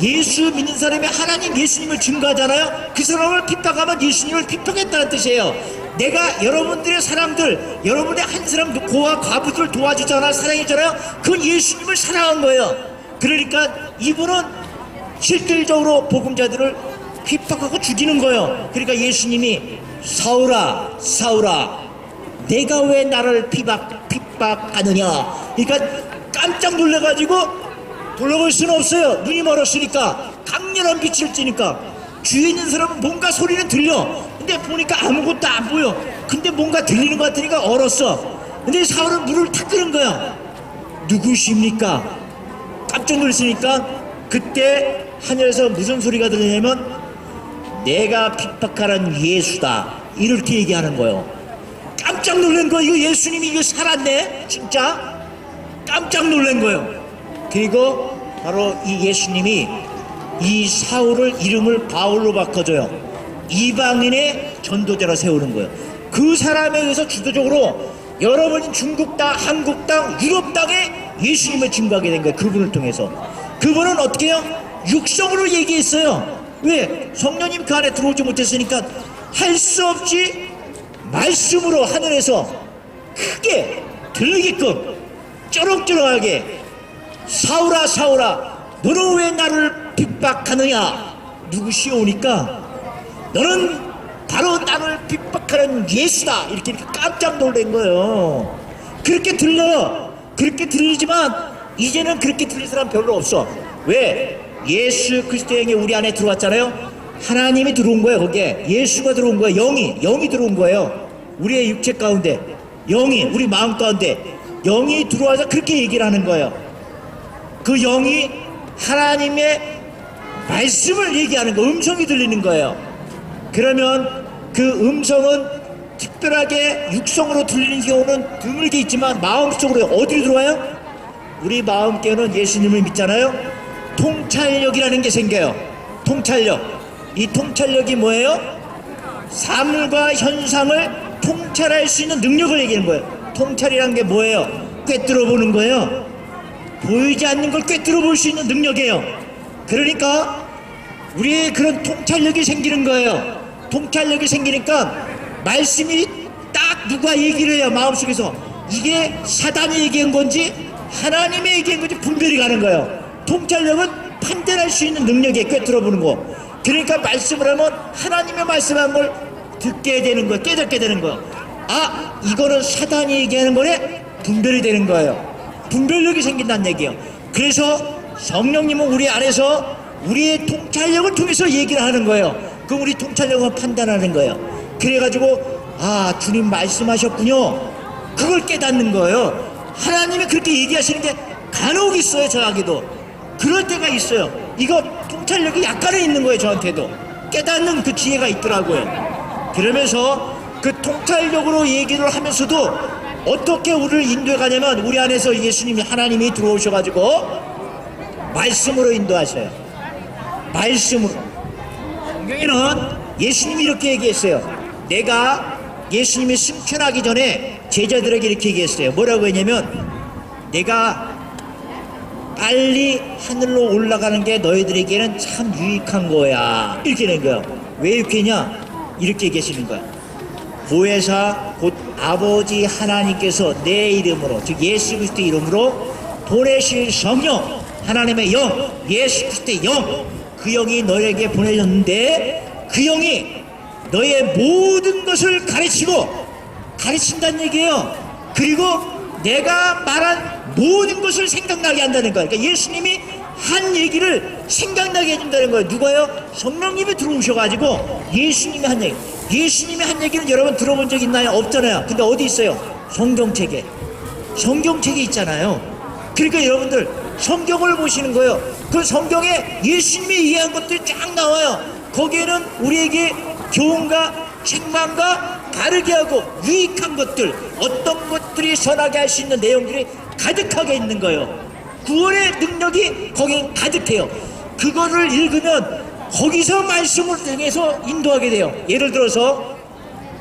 A: 예수 믿는 사람이 하나님 예수님을 증거하잖아요. 그 사람을 핍박하면 예수님을 핍박했다는 뜻이에요. 내가 여러분들의 사람들, 여러분의 한 사람 고아 과부들을 도와주잖아, 사랑했잖아요. 그건 예수님을 사랑한 거예요. 그러니까 이분은 실질적으로 복음자들을 핍박하고 죽이는 거예요. 그러니까 예수님이 사울아 내가 왜 나를 핍박하느냐. 그러니까 깜짝 놀래가지고 돌아볼 수는 없어요. 눈이 멀었으니까. 강렬한 빛을 찌니까. 주위에 있는 사람은 뭔가 소리는 들려. 근데 보니까 아무것도 안 보여. 근데 뭔가 들리는 것 같으니까 얼었어. 근데 사울은 물을 탁 끓는 거야. 누구십니까? 깜짝 놀랐으니까 그때 하늘에서 무슨 소리가 들리냐면 내가 핍박하는 예수다, 이렇게 얘기하는 거예요. 깜짝 놀란 거예요. 이거 예수님이 이거 살았네 진짜. 깜짝 놀란 거예요. 그리고 바로 이 예수님이 이 사울을 이름을 바울로 바꿔줘요. 이방인의 전도자로 세우는 거예요. 그 사람에 의해서 주도적으로 여러분이 중국 땅, 한국 땅, 유럽 땅에 예수님을 증거하게 된 거예요. 그분을 통해서. 그분은 어떻게 해요? 육성으로 얘기했어요. 왜? 성령님 그 안에 들어오지 못했으니까 할 수 없이 말씀으로 하늘에서 크게 들리게끔 쩌렁쩌렁하게 사울아 사울아 너는 왜 나를 핍박하느냐, 누구시오니까 너는 바로 나를 핍박하는 예수다, 이렇게 깜짝 놀란 거예요. 그렇게 들려요. 그렇게 들리지만 이제는 그렇게 들릴 사람 별로 없어. 왜? 예수 그리스도의 영이 우리 안에 들어왔잖아요. 하나님이 들어온 거예요. 거기에 예수가 들어온 거예요. 영이 들어온 거예요. 우리의 육체 가운데 영이, 우리 마음 가운데 영이 들어와서 그렇게 얘기를 하는 거예요. 그 영이 하나님의 말씀을 얘기하는 거, 음성이 들리는 거예요. 그러면 그 음성은 특별하게 육성으로 들리는 경우는 드물게 있지만 마음속으로 어디로 들어와요? 우리 마음께는 예수님을 믿잖아요. 통찰력이라는 게 생겨요. 통찰력. 이 통찰력이 뭐예요? 사물과 현상을 통찰할 수 있는 능력을 얘기하는 거예요. 통찰이라는 게 뭐예요? 꿰뚫어 보는 거예요. 보이지 않는 걸 꿰뚫어 볼 수 있는 능력이에요. 그러니까 우리의 그런 통찰력이 생기는 거예요. 통찰력이 생기니까 말씀이 딱 누가 얘기를 해요. 마음속에서 이게 사단이 얘기한 건지 하나님이 얘기한 건지 분별이 가는 거예요. 통찰력은 판단할 수 있는 능력에 꿰뚫어 보는 거. 그러니까 말씀을 하면 하나님의 말씀한 걸 듣게 되는 거예요. 깨닫게 되는 거예요. 아, 이거는 사단이 얘기하는 거네? 분별이 되는 거예요. 분별력이 생긴다는 얘기예요. 그래서 성령님은 우리 안에서 우리의 통찰력을 통해서 얘기를 하는 거예요. 그럼 우리 통찰력은 판단하는 거예요. 그래가지고 아, 주님 말씀하셨군요, 그걸 깨닫는 거예요. 하나님이 그렇게 얘기하시는 게 간혹 있어요. 저에게도 그럴 때가 있어요. 이거 통찰력이 약간은 있는 거예요. 저한테도 깨닫는 그 지혜가 있더라고요. 그러면서 그 통찰력으로 얘기를 하면서도 어떻게 우리를 인도해 가냐면 우리 안에서 예수님이, 하나님이 들어오셔가지고 말씀으로 인도하셔요. 말씀으로. 성경에는 예수님이 이렇게 얘기했어요. 내가, 예수님이 승천하기 전에 제자들에게 이렇게 얘기했어요. 뭐라고 했냐면 내가 빨리 하늘로 올라가는 게 너희들에게는 참 유익한 거야, 이렇게 된 거야. 왜 이렇게 했냐? 이렇게 얘기하시는 거야. 보혜사 곧 아버지 하나님께서 내 이름으로, 즉 예수 그리스도의 이름으로 보내실 성령, 하나님의 영, 예수 그리스도의 영, 그 영이 너에게 보내졌는데 그 영이 너의 모든 것을 가르친다는 얘기예요. 그리고 내가 말한 모든 것을 생각나게 한다는 거예요. 그러니까 예수님이 한 얘기를 생각나게 해준다는 거예요. 누가요? 성령님이 들어오셔가지고 예수님이 한 얘기. 예수님이 한 얘기는 여러분 들어본 적 있나요? 없잖아요. 근데 어디 있어요? 성경책에. 성경책에 있잖아요. 그러니까 여러분들 성경을 보시는 거예요. 그 성경에 예수님이 이해한 것들이 쫙 나와요. 거기에는 우리에게 교훈과 책망과 다르게 하고 유익한 것들, 어떤 것들이 선하게 할 수 있는 내용들이 가득하게 있는 거예요. 구원의 능력이 거기 가득해요. 그거를 읽으면 거기서 말씀을 통해서 인도하게 돼요. 예를 들어서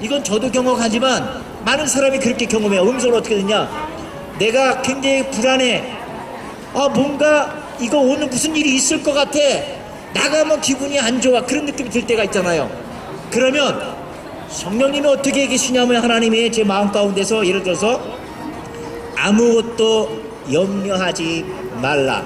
A: 이건 저도 경험하지만 많은 사람이 그렇게 경험해요. 음성은 어떻게 되냐? 내가 굉장히 불안해. 아, 뭔가 이거 오늘 무슨 일이 있을 것 같아. 나가면 기분이 안 좋아. 그런 느낌이 들 때가 있잖아요. 그러면 성령님이 어떻게 계시냐면 하나님이 제 마음 가운데서 예를 들어서 아무것도 염려하지 말라.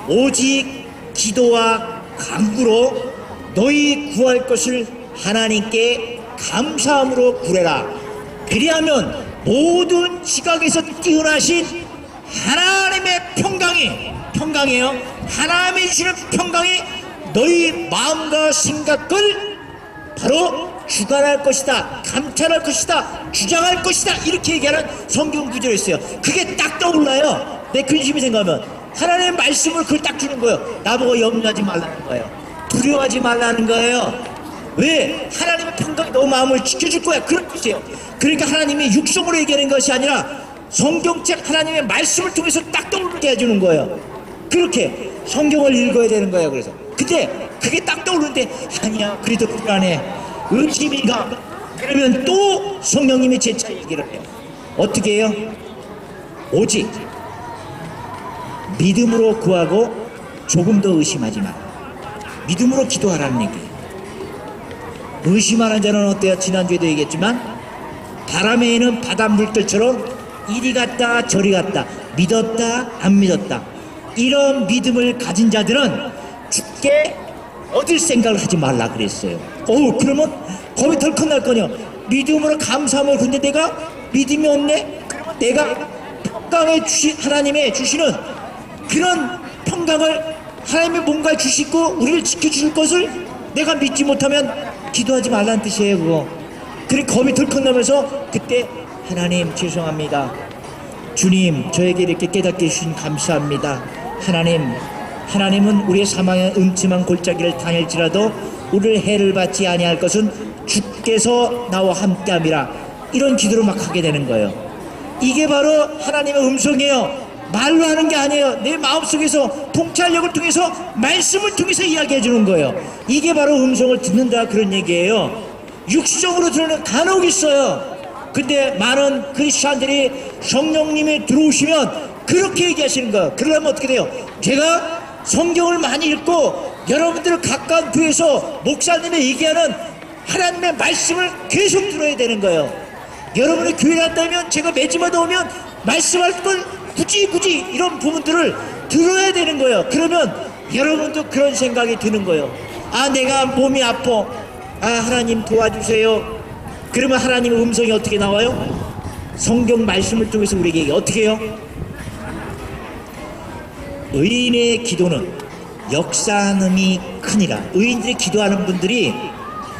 A: 오직 기도와 간구로 너희 구할 것을 하나님께 감사함으로 구해라. 그리하면 모든 지각에서 뛰어나신 하나님의 평강이에요. 하나님이 주시는 평강이 너희 마음과 생각을 바로 주관할 것이다, 감찰할 것이다, 주장할 것이다, 이렇게 얘기하는 성경 구절이 있어요. 그게 딱 떠올라요. 내 근심이 생각하면 하나님의 말씀을 그걸 딱 주는 거예요. 나보고 염려하지 말라는 거예요. 두려워하지 말라는 거예요. 왜? 하나님의 평강이 너 마음을 지켜줄 거야, 그런 뜻이에요. 그러니까 하나님이 육성으로 얘기하는 것이 아니라 성경책 하나님의 말씀을 통해서 딱 떠오르게 해주는 거예요. 그렇게 성경을 읽어야 되는 거예요. 그래서 근데 그게 딱 떠오르는데 아니야, 그래도 불안해, 의심인가? 그러면 또 성령님이 재차 얘기를 해요. 어떻게 해요? 오직 믿음으로 구하고 조금 더 의심하지 마. 믿음으로 기도하라는 얘기예요. 의심하는 자는 어때요? 지난주에도 얘기했지만 바람에는 바닷물결처럼 이리 갔다 저리 갔다, 믿었다 안 믿었다. 이런 믿음을 가진 자들은 죽게 얻을 생각을 하지 말라 그랬어요. 그러면 겁이 덜컥 날 거냐. 믿음으로 감사함을, 근데 내가 믿음이 없네? 그러면 내가 평강에 하나님의 주시는 그런 평강을 하나님의 뭔가 주시고 우리를 지켜줄 것을 내가 믿지 못하면 기도하지 말라는 뜻이에요. 그거. 그래 겁이 덜컥 나면서 그때 하나님 죄송합니다. 주님 저에게 이렇게 깨닫게 해주신 감사합니다. 하나님은 우리의 사망의 음침한 골짜기를 다닐지라도 우리를 해를 받지 아니할 것은 주께서 나와 함께함이라. 이런 기도를 막 하게 되는 거예요. 이게 바로 하나님의 음성이에요. 말로 하는 게 아니에요. 내 마음속에서 통찰력을 통해서 말씀을 통해서 이야기해 주는 거예요. 이게 바로 음성을 듣는다, 그런 얘기예요. 육성으로 들으는 간혹 있어요. 근데 많은 크리스찬들이 성령님이 들어오시면 그렇게 얘기하시는 거예요. 그러려면 어떻게 돼요? 제가 성경을 많이 읽고 여러분들 가까운 교회에서 목사님이 얘기하는 하나님의 말씀을 계속 들어야 되는 거예요. 여러분이 교회 간다면 제가 매주마다 오면 말씀할 걸 굳이 이런 부분들을 들어야 되는 거예요. 그러면 여러분도 그런 생각이 드는 거예요. 아, 내가 몸이 아파. 아, 하나님 도와주세요. 그러면 하나님의 음성이 어떻게 나와요? 성경 말씀을 통해서 우리에게 어떻게 해요? 의인의 기도는 역사함이 크니라. 의인들이 기도하는 분들이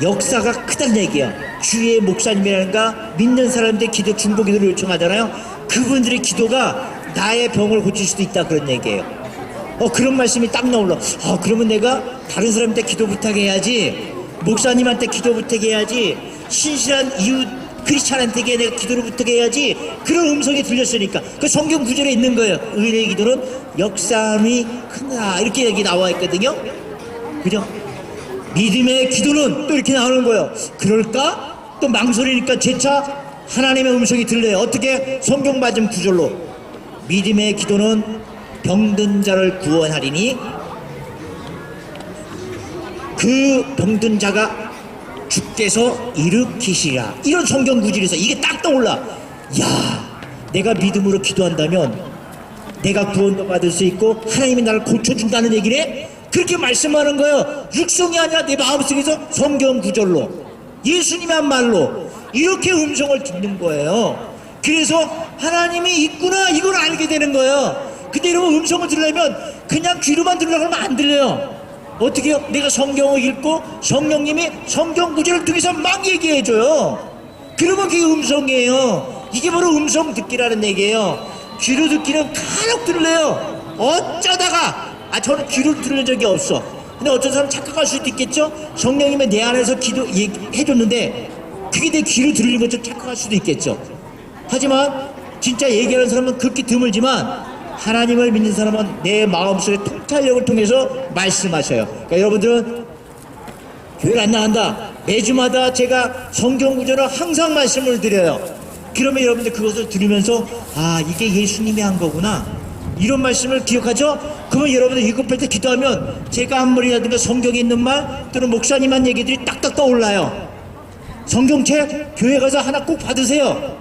A: 역사가 크다는 얘기야. 주의 목사님이라든가 믿는 사람들 기도 중보 기도를 요청하잖아요. 그분들의 기도가 나의 병을 고칠 수도 있다, 그런 얘기예요. 그런 말씀이 딱 나올라. 그러면 내가 다른 사람한테 기도 부탁해야지, 목사님한테 기도 부탁해야지, 신실한 이웃 크리스찬한테 내가 기도를 부탁해야지. 그런 음성이 들렸으니까 그 성경 구절에 있는 거예요. 의인의 기도는 역사함이 크다, 이렇게 여기 나와 있거든요. 그죠? 믿음의 기도는 또 이렇게 나오는 거예요. 그럴까? 또 망설이니까 재차 하나님의 음성이 들려요. 어떻게? 성경 맞은 구절로 믿음의 기도는 병든 자를 구원하리니 그 병든 자가 주께서 일으키시라. 이런 성경 구절에서 이게 딱 떠올라. 야, 내가 믿음으로 기도한다면 내가 구원도 받을 수 있고 하나님이 나를 고쳐준다는 얘기네. 그렇게 말씀하는 거예요. 육성이 아니라 내 마음속에서 성경 구절로, 예수님의 한 말로 이렇게 음성을 듣는 거예요. 그래서 하나님이 있구나, 이걸 알게 되는 거예요. 근데 여러분, 음성을 들으려면 그냥 귀로만 들으려고 하면 안 들려요. 어떻게 해요? 내가 성경을 읽고 성령님이 성경 구절을 통해서 막 얘기해줘요. 그러면 그게 음성이에요. 이게 바로 음성 듣기라는 얘기예요. 귀로 듣기는 간혹 들을래요. 어쩌다가 저는 귀로 들은 적이 없어. 근데 어떤 사람 착각할 수도 있겠죠. 성령님이 내 안에서 기도 해줬는데 그게 내 귀로 들리는 것처럼 착각할 수도 있겠죠. 하지만 진짜 얘기하는 사람은 그렇게 드물지만 하나님을 믿는 사람은 내 마음속의 통찰력을 통해서 말씀하셔요. 그러니까 여러분들은 교회를 안 나간다, 매주마다 제가 성경 구절을 항상 말씀을 드려요. 그러면 여러분들 그것을 들으면서 이게 예수님이 한 거구나, 이런 말씀을 기억하죠? 그러면 여러분들 위급할 때 기도하면 제가 한 말이라든가 성경에 있는 말 또는 목사님 한 얘기들이 딱딱 떠올라요. 성경책 교회 가서 하나 꼭 받으세요.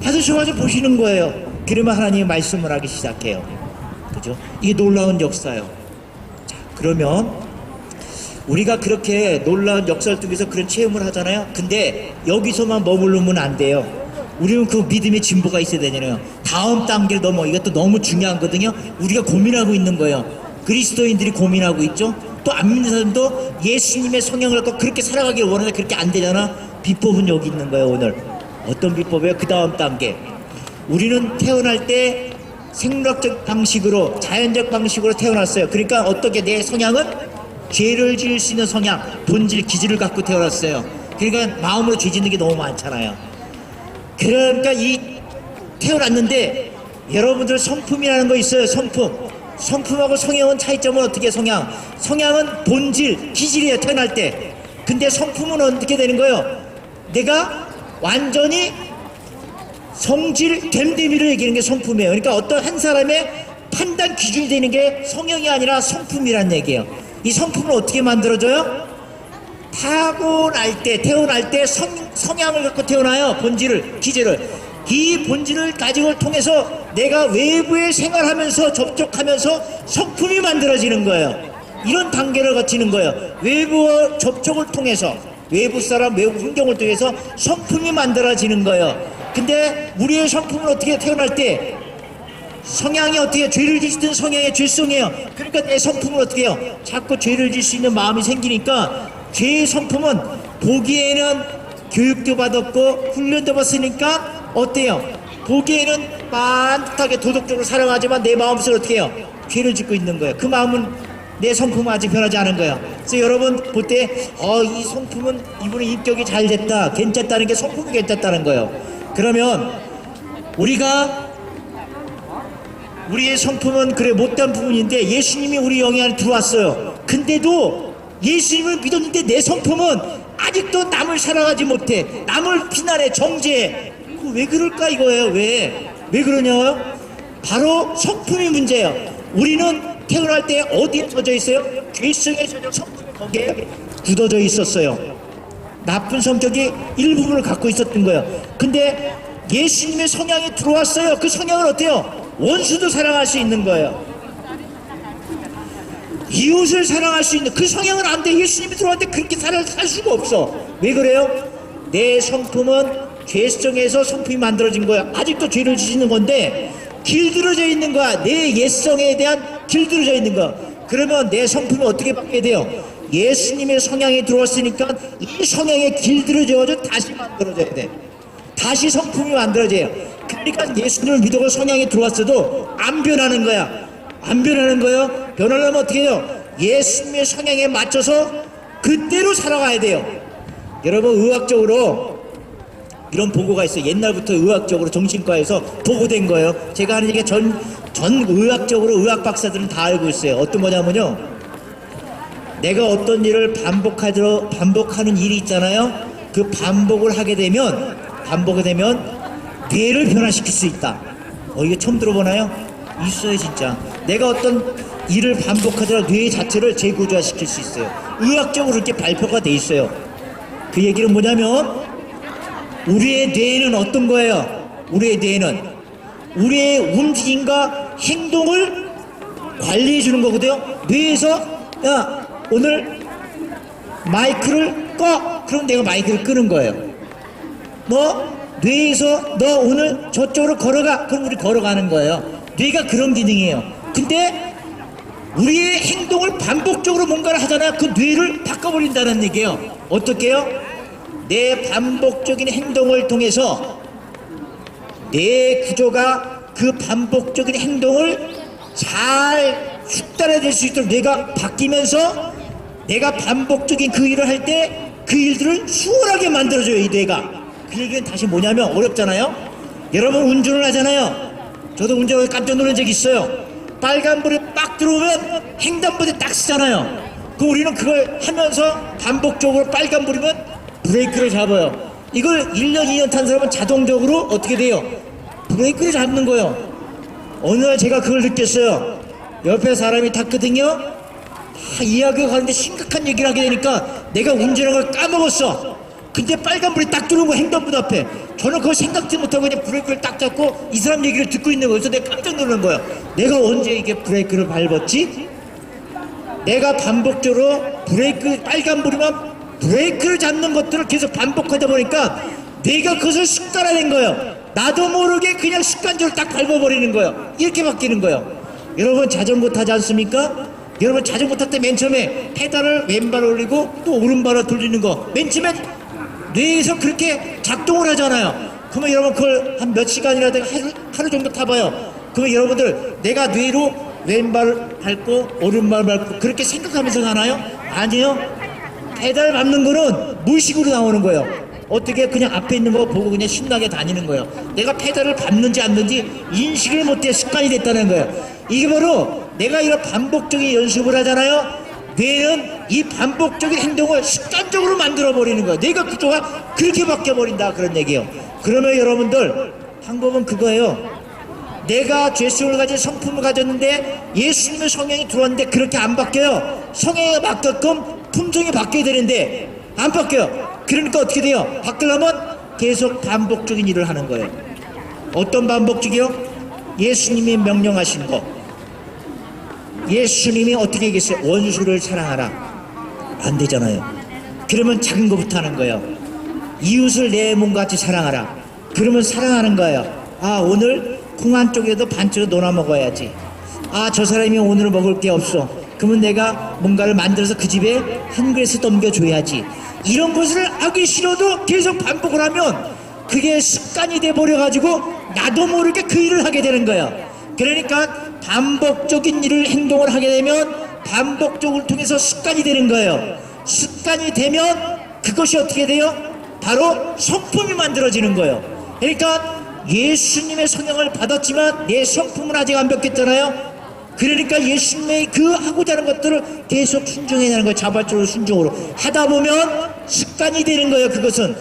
A: 받으셔가지고 보시는 거예요. 그러면 하나님이 말씀을 하기 시작해요. 그죠? 이게 놀라운 역사예요. 자, 그러면 우리가 그렇게 놀라운 역사를 통해서 그런 체험을 하잖아요. 근데 여기서만 머무르면 안 돼요. 우리는 그 믿음의 진보가 있어야 되잖아요. 다음 단계를 넘어. 이것도 너무 중요하거든요. 우리가 고민하고 있는 거예요. 그리스도인들이 고민하고 있죠. 또 안 믿는 사람도 예수님의 성향을 갖고 그렇게 살아가길 원하는데 그렇게 안 되잖아. 비법은 여기 있는 거예요. 오늘 어떤 비법이에요? 그 다음 단계, 우리는 태어날 때 생물학적 방식으로, 자연적 방식으로 태어났어요. 그러니까 어떻게, 내 성향은 죄를 지을 수 있는 성향, 본질, 기질을 갖고 태어났어요. 그러니까 마음으로 죄 짓는 게 너무 많잖아요. 그러니까 이 태어났는데 여러분들 성품이라는 거 있어요. 성품하고 성향은 차이점은 어떻게? 성향은 본질, 기질이에요. 태어날 때. 근데 성품은 어떻게 되는 거예요? 내가 완전히 성질 됨됨이를 얘기하는 게 성품이에요. 그러니까 어떤 한 사람의 판단 기준이 되는 게 성형이 아니라 성품이란 얘기예요. 이 성품을 어떻게 만들어줘요? 타고날 때, 태어날 때 성향을 갖고 태어나요. 본질을, 기질을. 이 본질을 가지고 통해서 내가 외부에 생활하면서 접촉하면서 성품이 만들어지는 거예요. 이런 단계를 거치는 거예요. 외부와 접촉을 통해서, 외부 사람, 외부 환경을 통해서 성품이 만들어지는 거예요. 근데 우리의 성품은 어떻게, 태어날 때 성향이 어떻게, 죄를 짓는 성향의 죄성이에요. 그러니까 내 성품은 어떻게 해요? 자꾸 죄를 질 수 있는 마음이 생기니까, 죄의 성품은 보기에는 교육도 받았고 훈련도 받았으니까 어때요? 보기에는 반듯하게 도덕적으로 살아가지만 내 마음속으로 어떻게 해요? 죄를 짓고 있는 거예요. 그 마음은, 내 성품은 아직 변하지 않은 거예요. 그래서 여러분 볼 때 이 성품은, 이분의 인격이 잘 됐다, 괜찮다는 게 성품이 괜찮다는 거예요. 그러면 우리의 성품은 그래 못된 부분인데 예수님이 우리 영에 안에 들어왔어요. 근데도 예수님을 믿었는데 내 성품은 아직도 남을 사랑하지 못해, 남을 비난해, 정죄해. 왜 그럴까 이거예요. 왜 그러냐고요? 바로 성품이 문제예요. 우리는 태어날 때 어디에 젖어 있어요? 죄성에 젖어, 성품이 거기에 굳어져 있었어요. 나쁜 성격이 일부분을 갖고 있었던 거예요. 근데 예수님의 성향이 들어왔어요. 그 성향은 어때요? 원수도 사랑할 수 있는 거예요. 이웃을 사랑할 수 있는 그 성향은 안 돼. 예수님이 들어왔는데 그렇게 살 수가 없어. 왜 그래요? 내 성품은 죄성에서 성품이 만들어진 거야. 아직도 죄를 지시는 건데 길들여져 있는 거야. 내 옛성에 대한 길들여져 있는 거야. 그러면 내 성품이 어떻게 바뀌게 돼요? 예수님의 성향이 들어왔으니까 이 성향에 길들여져서 다시 만들어져야 돼. 다시 성품이 만들어져요. 그러니까 예수님을 믿고 성향이 들어왔어도 안 변하는 거야. 안 변하는 거예요. 변하려면 어떻게 해요? 예수님의 성향에 맞춰서 그때로 살아가야 돼요. 여러분, 의학적으로 이런 보고가 있어요. 옛날부터 의학적으로 정신과에서 보고된 거예요. 제가 하는 얘기가 전 의학적으로 의학 박사들은 다 알고 있어요. 어떤 거냐면요, 내가 어떤 일을 반복하는 일이 있잖아요. 그 반복을 하게 되면 뇌를 변화시킬 수 있다. 이게 처음 들어보나요? 있어요, 진짜. 내가 어떤 일을 반복하더라도 뇌 자체를 재구조화시킬 수 있어요. 의학적으로 이렇게 발표가 돼 있어요. 그 얘기는 뭐냐면, 우리의 뇌는 어떤 거예요? 우리의 뇌는 우리의 움직임과 행동을 관리해 주는 거거든요. 뇌에서, 야, 오늘 마이크를 꺼. 그럼 내가 마이크를 끄는 거예요. 뇌에서 너 오늘 저쪽으로 걸어가. 그럼 우리 걸어가는 거예요. 뇌가 그런 기능이에요. 근데 우리의 행동을 반복적으로 뭔가를 하잖아요. 그 뇌를 바꿔버린다는 얘기예요. 어떻게 해요? 내 반복적인 행동을 통해서 내 구조가 그 반복적인 행동을 잘 숙달해낼 수 있도록 뇌가 바뀌면서 내가 반복적인 그 일을 할 때 그 일들을 수월하게 만들어줘요, 이 뇌가. 그 얘기는 다시 뭐냐면, 어렵잖아요. 여러분 운전을 하잖아요. 저도 운전을 깜짝 놀란 적이 있어요. 빨간불이 빡 들어오면 횡단보도에 딱 쓰잖아요. 우리는 그걸 하면서 반복적으로 빨간불이면 브레이크를 잡아요. 이걸 1년 2년 탄 사람은 자동적으로 어떻게 돼요? 브레이크를 잡는 거예요. 어느 날 제가 그걸 느꼈어요. 옆에 사람이 탔거든요. 이야기가 가는데 심각한 얘기를 하게 되니까 내가 운전하는 걸 까먹었어. 근데 빨간불이 딱 들어오고 횡단보도 앞에, 저는 그걸 생각지 못하고 그냥 브레이크를 딱 잡고 이 사람 얘기를 듣고 있는 거예요. 그래서 내가 깜짝 놀란 거예요. 내가 언제 이게 브레이크를 밟았지? 내가 반복적으로 빨간불이면 브레이크를 잡는 것들을 계속 반복하다 보니까 내가 그것을 습관화된 거예요. 나도 모르게 그냥 습관적으로 딱 밟아버리는 거예요. 이렇게 바뀌는 거예요. 여러분, 자전거 타지 않습니까? 여러분 자전거 탈 때 맨 처음에 페달을 왼발로 올리고 또 오른발로 돌리는 거 맨 처음에 뇌에서 그렇게 작동을 하잖아요. 그러면 여러분 그걸 한 몇 시간이라도 하루 정도 타봐요. 그러면 여러분들 내가 뇌로 왼발 밟고 오른발 밟고 그렇게 생각하면서 가나요? 아니요. 페달 밟는 거는 무의식으로 나오는 거예요. 어떻게 그냥 앞에 있는 거 보고 그냥 신나게 다니는 거예요. 내가 페달을 밟는지 안 밟는지 인식을 못해 습관이 됐다는 거예요. 이게 바로 내가 이런 반복적인 연습을 하잖아요. 뇌는 이 반복적인 행동을 습관적으로 만들어 버리는 거예요. 뇌가 구조가 그렇게 바뀌어 버린다 그런 얘기예요. 그러면 여러분들 방법은 그거예요. 내가 죄성을 가진 성품을 가졌는데 예수님의 성향이 들어왔는데 그렇게 안 바뀌어요. 성향이 바뀌게끔 품성이 바뀌어야 되는데 안 바뀌어요. 그러니까 어떻게 돼요? 바뀌려면 계속 반복적인 일을 하는 거예요. 어떤 반복적이요? 예수님이 명령하신 거. 예수님이 어떻게 얘기했어요? 원수를 사랑하라. 안 되잖아요. 그러면 작은 것부터 하는 거예요. 이웃을 내 몸같이 사랑하라. 그러면 사랑하는 거예요. 아, 오늘 콩 한쪽에도 반쪽으로 논아 먹어야지. 아, 저 사람이 오늘 먹을 게 없어. 그러면 내가 뭔가를 만들어서 그 집에 한 그릇을 넘겨줘야지. 이런 것을 하기 싫어도 계속 반복을 하면 그게 습관이 돼버려가지고 나도 모르게 그 일을 하게 되는 거예요. 그러니까 반복적인 일을 행동을 하게 되면 반복적으로 통해서 습관이 되는 거예요. 습관이 되면 그것이 어떻게 돼요? 바로 성품이 만들어지는 거예요. 그러니까 예수님의 성령을 받았지만 내 성품은 아직 안 바뀌었잖아요. 그러니까 예수님의 그 하고자 하는 것들을 계속 순종해야 하는 거예요. 자발적으로 순종으로 하다 보면 습관이 되는 거예요. 그것은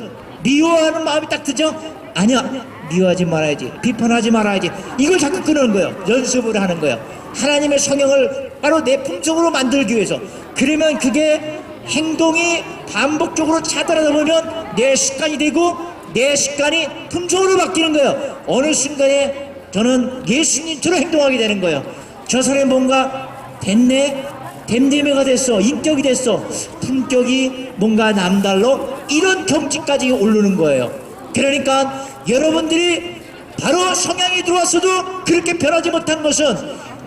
A: 미워하는 마음이 딱 드죠. 아니야, 미워하지 말아야지, 비판하지 말아야지, 이걸 자꾸 끊는 거예요. 연습을 하는 거예요. 하나님의 성령을 바로 내 품성으로 만들기 위해서. 그러면 그게 행동이 반복적으로 차단하다 보면 내 습관이 되고 내 습관이 품성으로 바뀌는 거예요. 어느 순간에 저는 예수님처럼 행동하게 되는 거예요. 저 사람이 뭔가 됐네, 댐댐이가 됐어, 인격이 됐어, 품격이 뭔가 남달로, 이런 경지까지 오르는 거예요. 그러니까 여러분들이 바로 성향이 들어왔어도 그렇게 변하지 못한 것은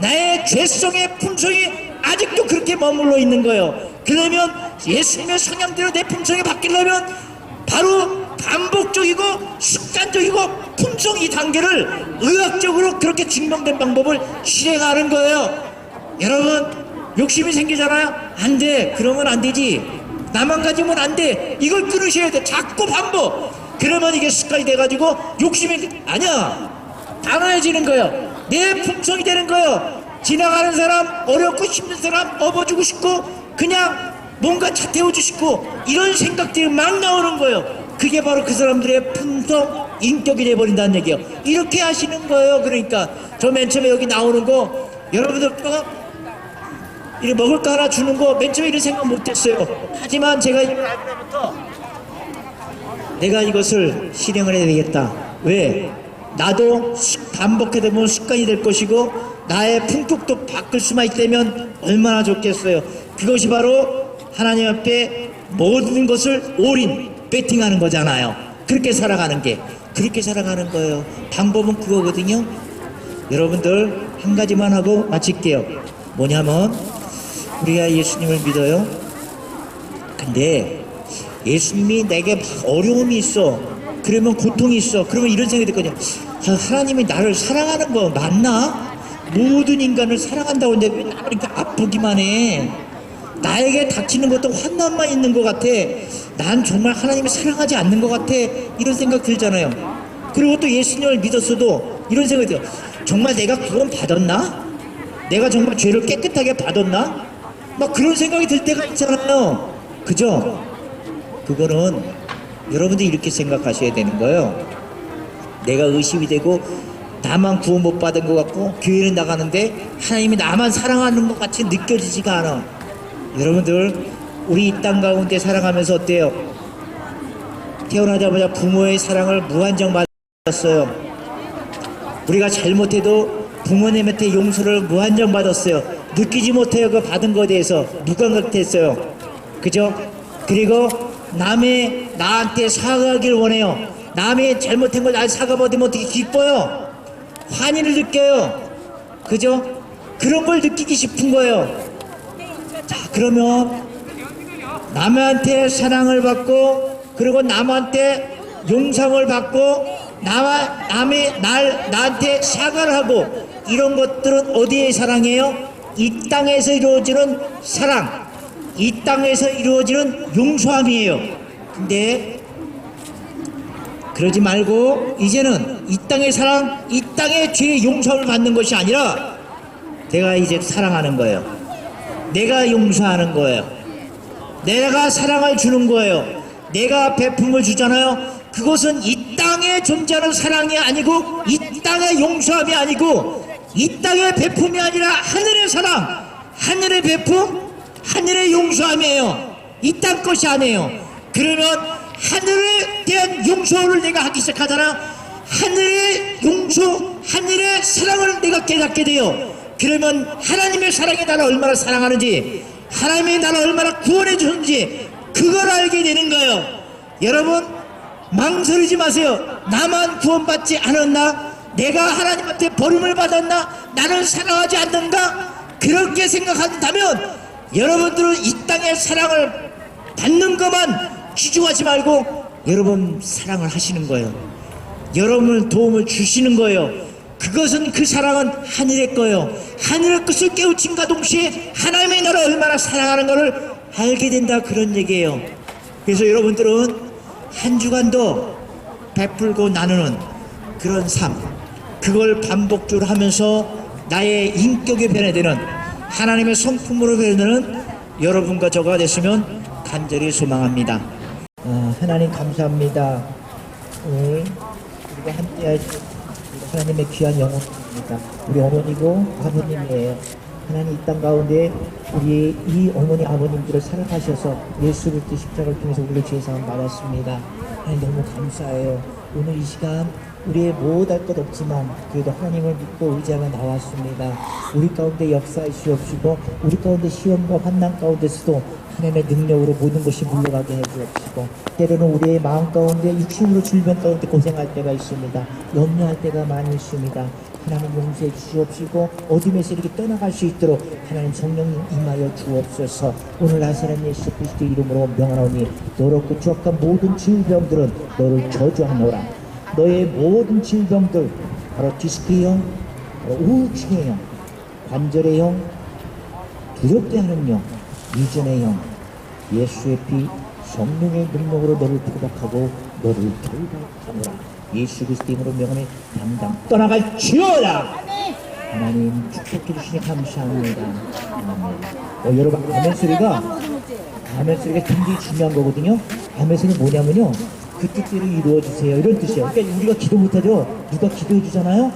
A: 나의 죄성의 품성이 아직도 그렇게 머물러 있는 거예요. 그러면 예수님의 성향대로 내 품성이 바뀌려면 바로 반복적이고 습관적이고 품성 이 단계를 의학적으로 그렇게 증명된 방법을 실행하는 거예요. 여러분 욕심이 생기잖아요. 안 돼, 그러면 안 되지, 나만 가지면 안 돼, 이걸 끊으셔야 돼. 자꾸 반복. 그러면 이게 습관이 돼가지고 욕심이 아니야, 단호해지는 거예요. 내 품성이 되는 거예요. 지나가는 사람, 어렵고 힘든 사람 업어주고 싶고 그냥 뭔가 차 태워주고 싶고 이런 생각들이 막 나오는 거예요. 그게 바로 그 사람들의 품성, 인격이 돼버린다는 얘기예요. 이렇게 하시는 거예요. 그러니까 저 맨 처음에 여기 나오는 거 여러분들 이렇게 먹을 거 하나 주는 거 맨 처음에 이런 생각 못했어요. 하지만 제가 이걸 알고 나부터 내가 이것을 실행을 해야 되겠다. 왜? 나도 반복하다 보면 습관이 될 것이고 나의 품격도 바꿀 수만 있다면 얼마나 좋겠어요. 그것이 바로 하나님 앞에 모든 것을 올인, 배팅하는 거잖아요. 그렇게 살아가는 게, 그렇게 살아가는 거예요. 방법은 그거거든요. 여러분들 한 가지만 하고 마칠게요. 뭐냐면 우리가 예수님을 믿어요. 근데 예수님이 내게 어려움이 있어, 그러면 고통이 있어, 그러면 이런 생각이 들거든요. 하나님이 나를 사랑하는 거 맞나? 모든 인간을 사랑한다고 하는데 왜 나를 이렇게 아프기만 해? 나에게 닥치는 것도 환난만 있는 것 같아. 난 정말 하나님이 사랑하지 않는 것 같아. 이런 생각 들잖아요. 그리고 또 예수님을 믿었어도 이런 생각이 들어요. 정말 내가 구원 받았나? 내가 정말 죄를 깨끗하게 받았나? 막 그런 생각이 들 때가 있잖아요. 그죠? 그거는 여러분들이 이렇게 생각하셔야 되는 거예요. 내가 의심이 되고 나만 구원 못 받은 것 같고 교회를 나가는데 하나님이 나만 사랑하는 것 같이 느껴지지가 않아. 여러분들 우리 이 땅 가운데 살아가면서 어때요? 태어나자마자 부모의 사랑을 무한정 받았어요. 우리가 잘못해도 부모님한테 용서를 무한정 받았어요. 느끼지 못해요. 그 받은 것에 대해서 무감각했어요. 그죠? 그리고 남의 나한테 사과하길 원해요. 남의 잘못한 걸 날 사과받으면 어떻게 기뻐요? 환희를 느껴요. 그죠? 그런 걸 느끼기 싶은 거예요. 자, 그러면 남한테 사랑을 받고 그리고 남한테 용서를 받고 남이 나한테 사과를 하고 이런 것들은 어디의 사랑이에요? 이 땅에서 이루어지는 사랑, 이 땅에서 이루어지는 용서함이에요. 근데 그러지 말고 이제는 이 땅의 사랑, 이 땅의 죄의 용서를 받는 것이 아니라 내가 이제 사랑하는 거예요. 내가 용서하는 거예요. 내가 사랑을 주는 거예요. 내가 베품을 주잖아요. 그것은 이 땅에 존재하는 사랑이 아니고 이 땅의 용서함이 아니고 이 땅의 베품이 아니라 하늘의 사랑, 하늘의 베품, 하늘의 용서함이에요. 이 땅 것이 아니에요. 그러면 하늘에 대한 용서를 내가 하기 시작하잖아. 하늘의 용서, 하늘의 사랑을 내가 깨닫게 돼요. 그러면 하나님의 사랑이 나를 얼마나 사랑하는지, 하나님이 나를 얼마나 구원해 주는지 그걸 알게 되는 거예요. 여러분 망설이지 마세요. 나만 구원받지 않았나? 내가 하나님한테 버림을 받았나? 나는 사랑하지 않는가? 그렇게 생각한다면 여러분들은 이 땅의 사랑을 받는 것만 귀중하지 말고 여러분 사랑을 하시는 거예요. 여러분을 도움을 주시는 거예요. 그것은 그 사랑은 하늘의 거예요. 하늘의 것을 깨우침과 동시에 하나님의 나를 얼마나 사랑하는 것을 알게 된다, 그런 얘기예요. 그래서 여러분들은 한 주간도 베풀고 나누는 그런 삶, 그걸 반복적으로 하면서 나의 인격이 변화되는 하나님의 성품으로 변화되는 여러분과 저가 됐으면 간절히 소망합니다. 하나님 감사합니다. 오늘 우리가 함께 할 하나님의 귀한 영혼입니다. 우리 어머니고 아버님이에요. 하나님 이 땅 가운데 우리 이 어머니 아버님들을 사랑하셔서 예수 그리스도 십자가를 통해서 우리를 죄사함 받았습니다. 하나님 너무 감사해요. 오늘 이 시간 우리의 못할 것 없지만 그래도 하나님을 믿고 의지하며 나왔습니다. 우리 가운데 역사해 주옵시고 우리 가운데 시험과 환난 가운데서도 하나님의 능력으로 모든 것이 물러가게 해 주옵시고 때로는 우리의 마음 가운데 육신으로 질병 가운데 고생할 때가 있습니다. 염려할 때가 많이 있습니다. 하나님 용서해 주옵시고 어둠에서 이렇게 떠나갈 수 있도록 하나님 성령님 임하여 주옵소서. 오늘 나사렛 예수 그리스도의 이름으로 명하노니 더럽고 추악한 모든 질병들은 너를 저주하노라. 너의 모든 질병들, 바로 디스크형, 우울증의 형, 관절의 형, 두렵게 하는 형, 이전의 형, 예수의 피, 성령의 능력으로 너를 구박하고 너를 결박하노라. 예수 그리스도 이름으로 명하니 당장 떠나갈지어다. 하나님 축복해 주시니 감사합니다. 여러분 아멘 소리가 굉장히 중요한 거거든요. 아멘 소리 뭐냐면요, 그 뜻대로 이루어 주세요, 이런 뜻이에요. 그러니까 우리가 기도 못하죠. 누가 기도해 주잖아요.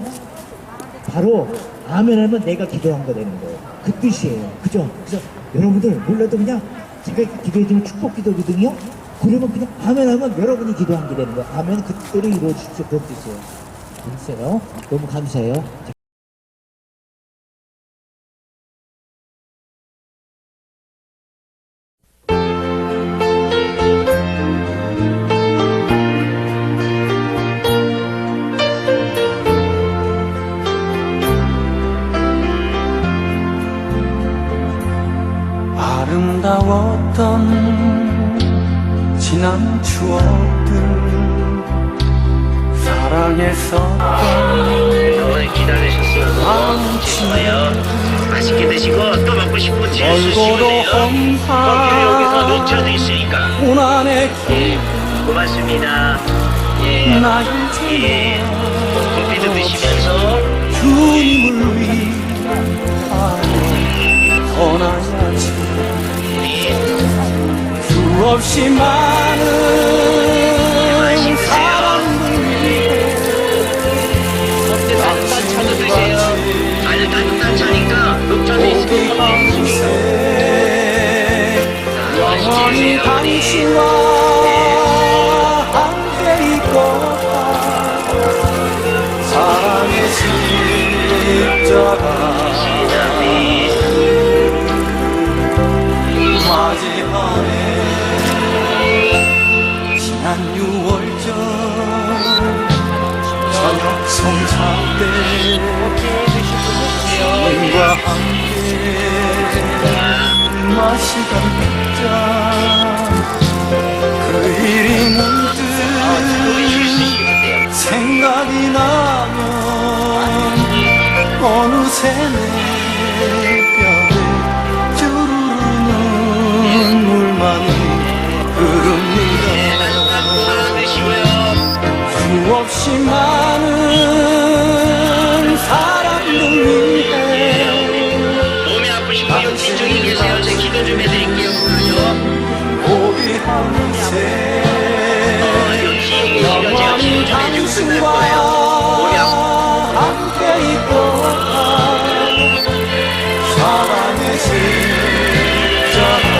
A: 바로 아멘 하면 내가 기도한 거 되는 거예요. 그 뜻이에요. 그죠? 그래서 여러분들 몰라도 그냥 제가 기도해 주면 축복 기도거든요. 그러면 그냥 아멘 하면 여러분이 기도한 게 되는 거예요. 아멘 그 뜻대로 이루어 주십시오, 그런 뜻이에요. 글쎄요. 너무 감사해요.
B: 아름다웠던 지난 추억들 사랑했었던
C: 오늘 기다리셨어요. 맛있게 드시고 또 먹고 싶은 지
B: 얼고도
C: 거기 여기서 녹차도 있으니까.
B: 고난의
C: 고맙습니다. 예,
B: 나를
C: 예, 커피도 드시면서
B: 주님을 위하여 떠나야지. 수없이 많은 사람들 위해
C: 따뜻한 차도 드세요. 아니 따뜻한 차니까 녹차도 있으니까
B: 영원히 당신과 함께 있고파 사랑의 십자가 맞이하네. 지난 6월절 저녁 성찬 때 주님과 함께 시간 자 그 일이 문득 생각이 나면 어느새 내 뼈에 주르르 눈물만이 흐릅니다. 수없이 많은 사람들 위해
C: 몸이 아프신 분이 뒤쪽에 계세요. 제 기도 좀 해드릴게요.
B: 고비 한새 영원히 당신과 함께 있도록 사랑의 십자가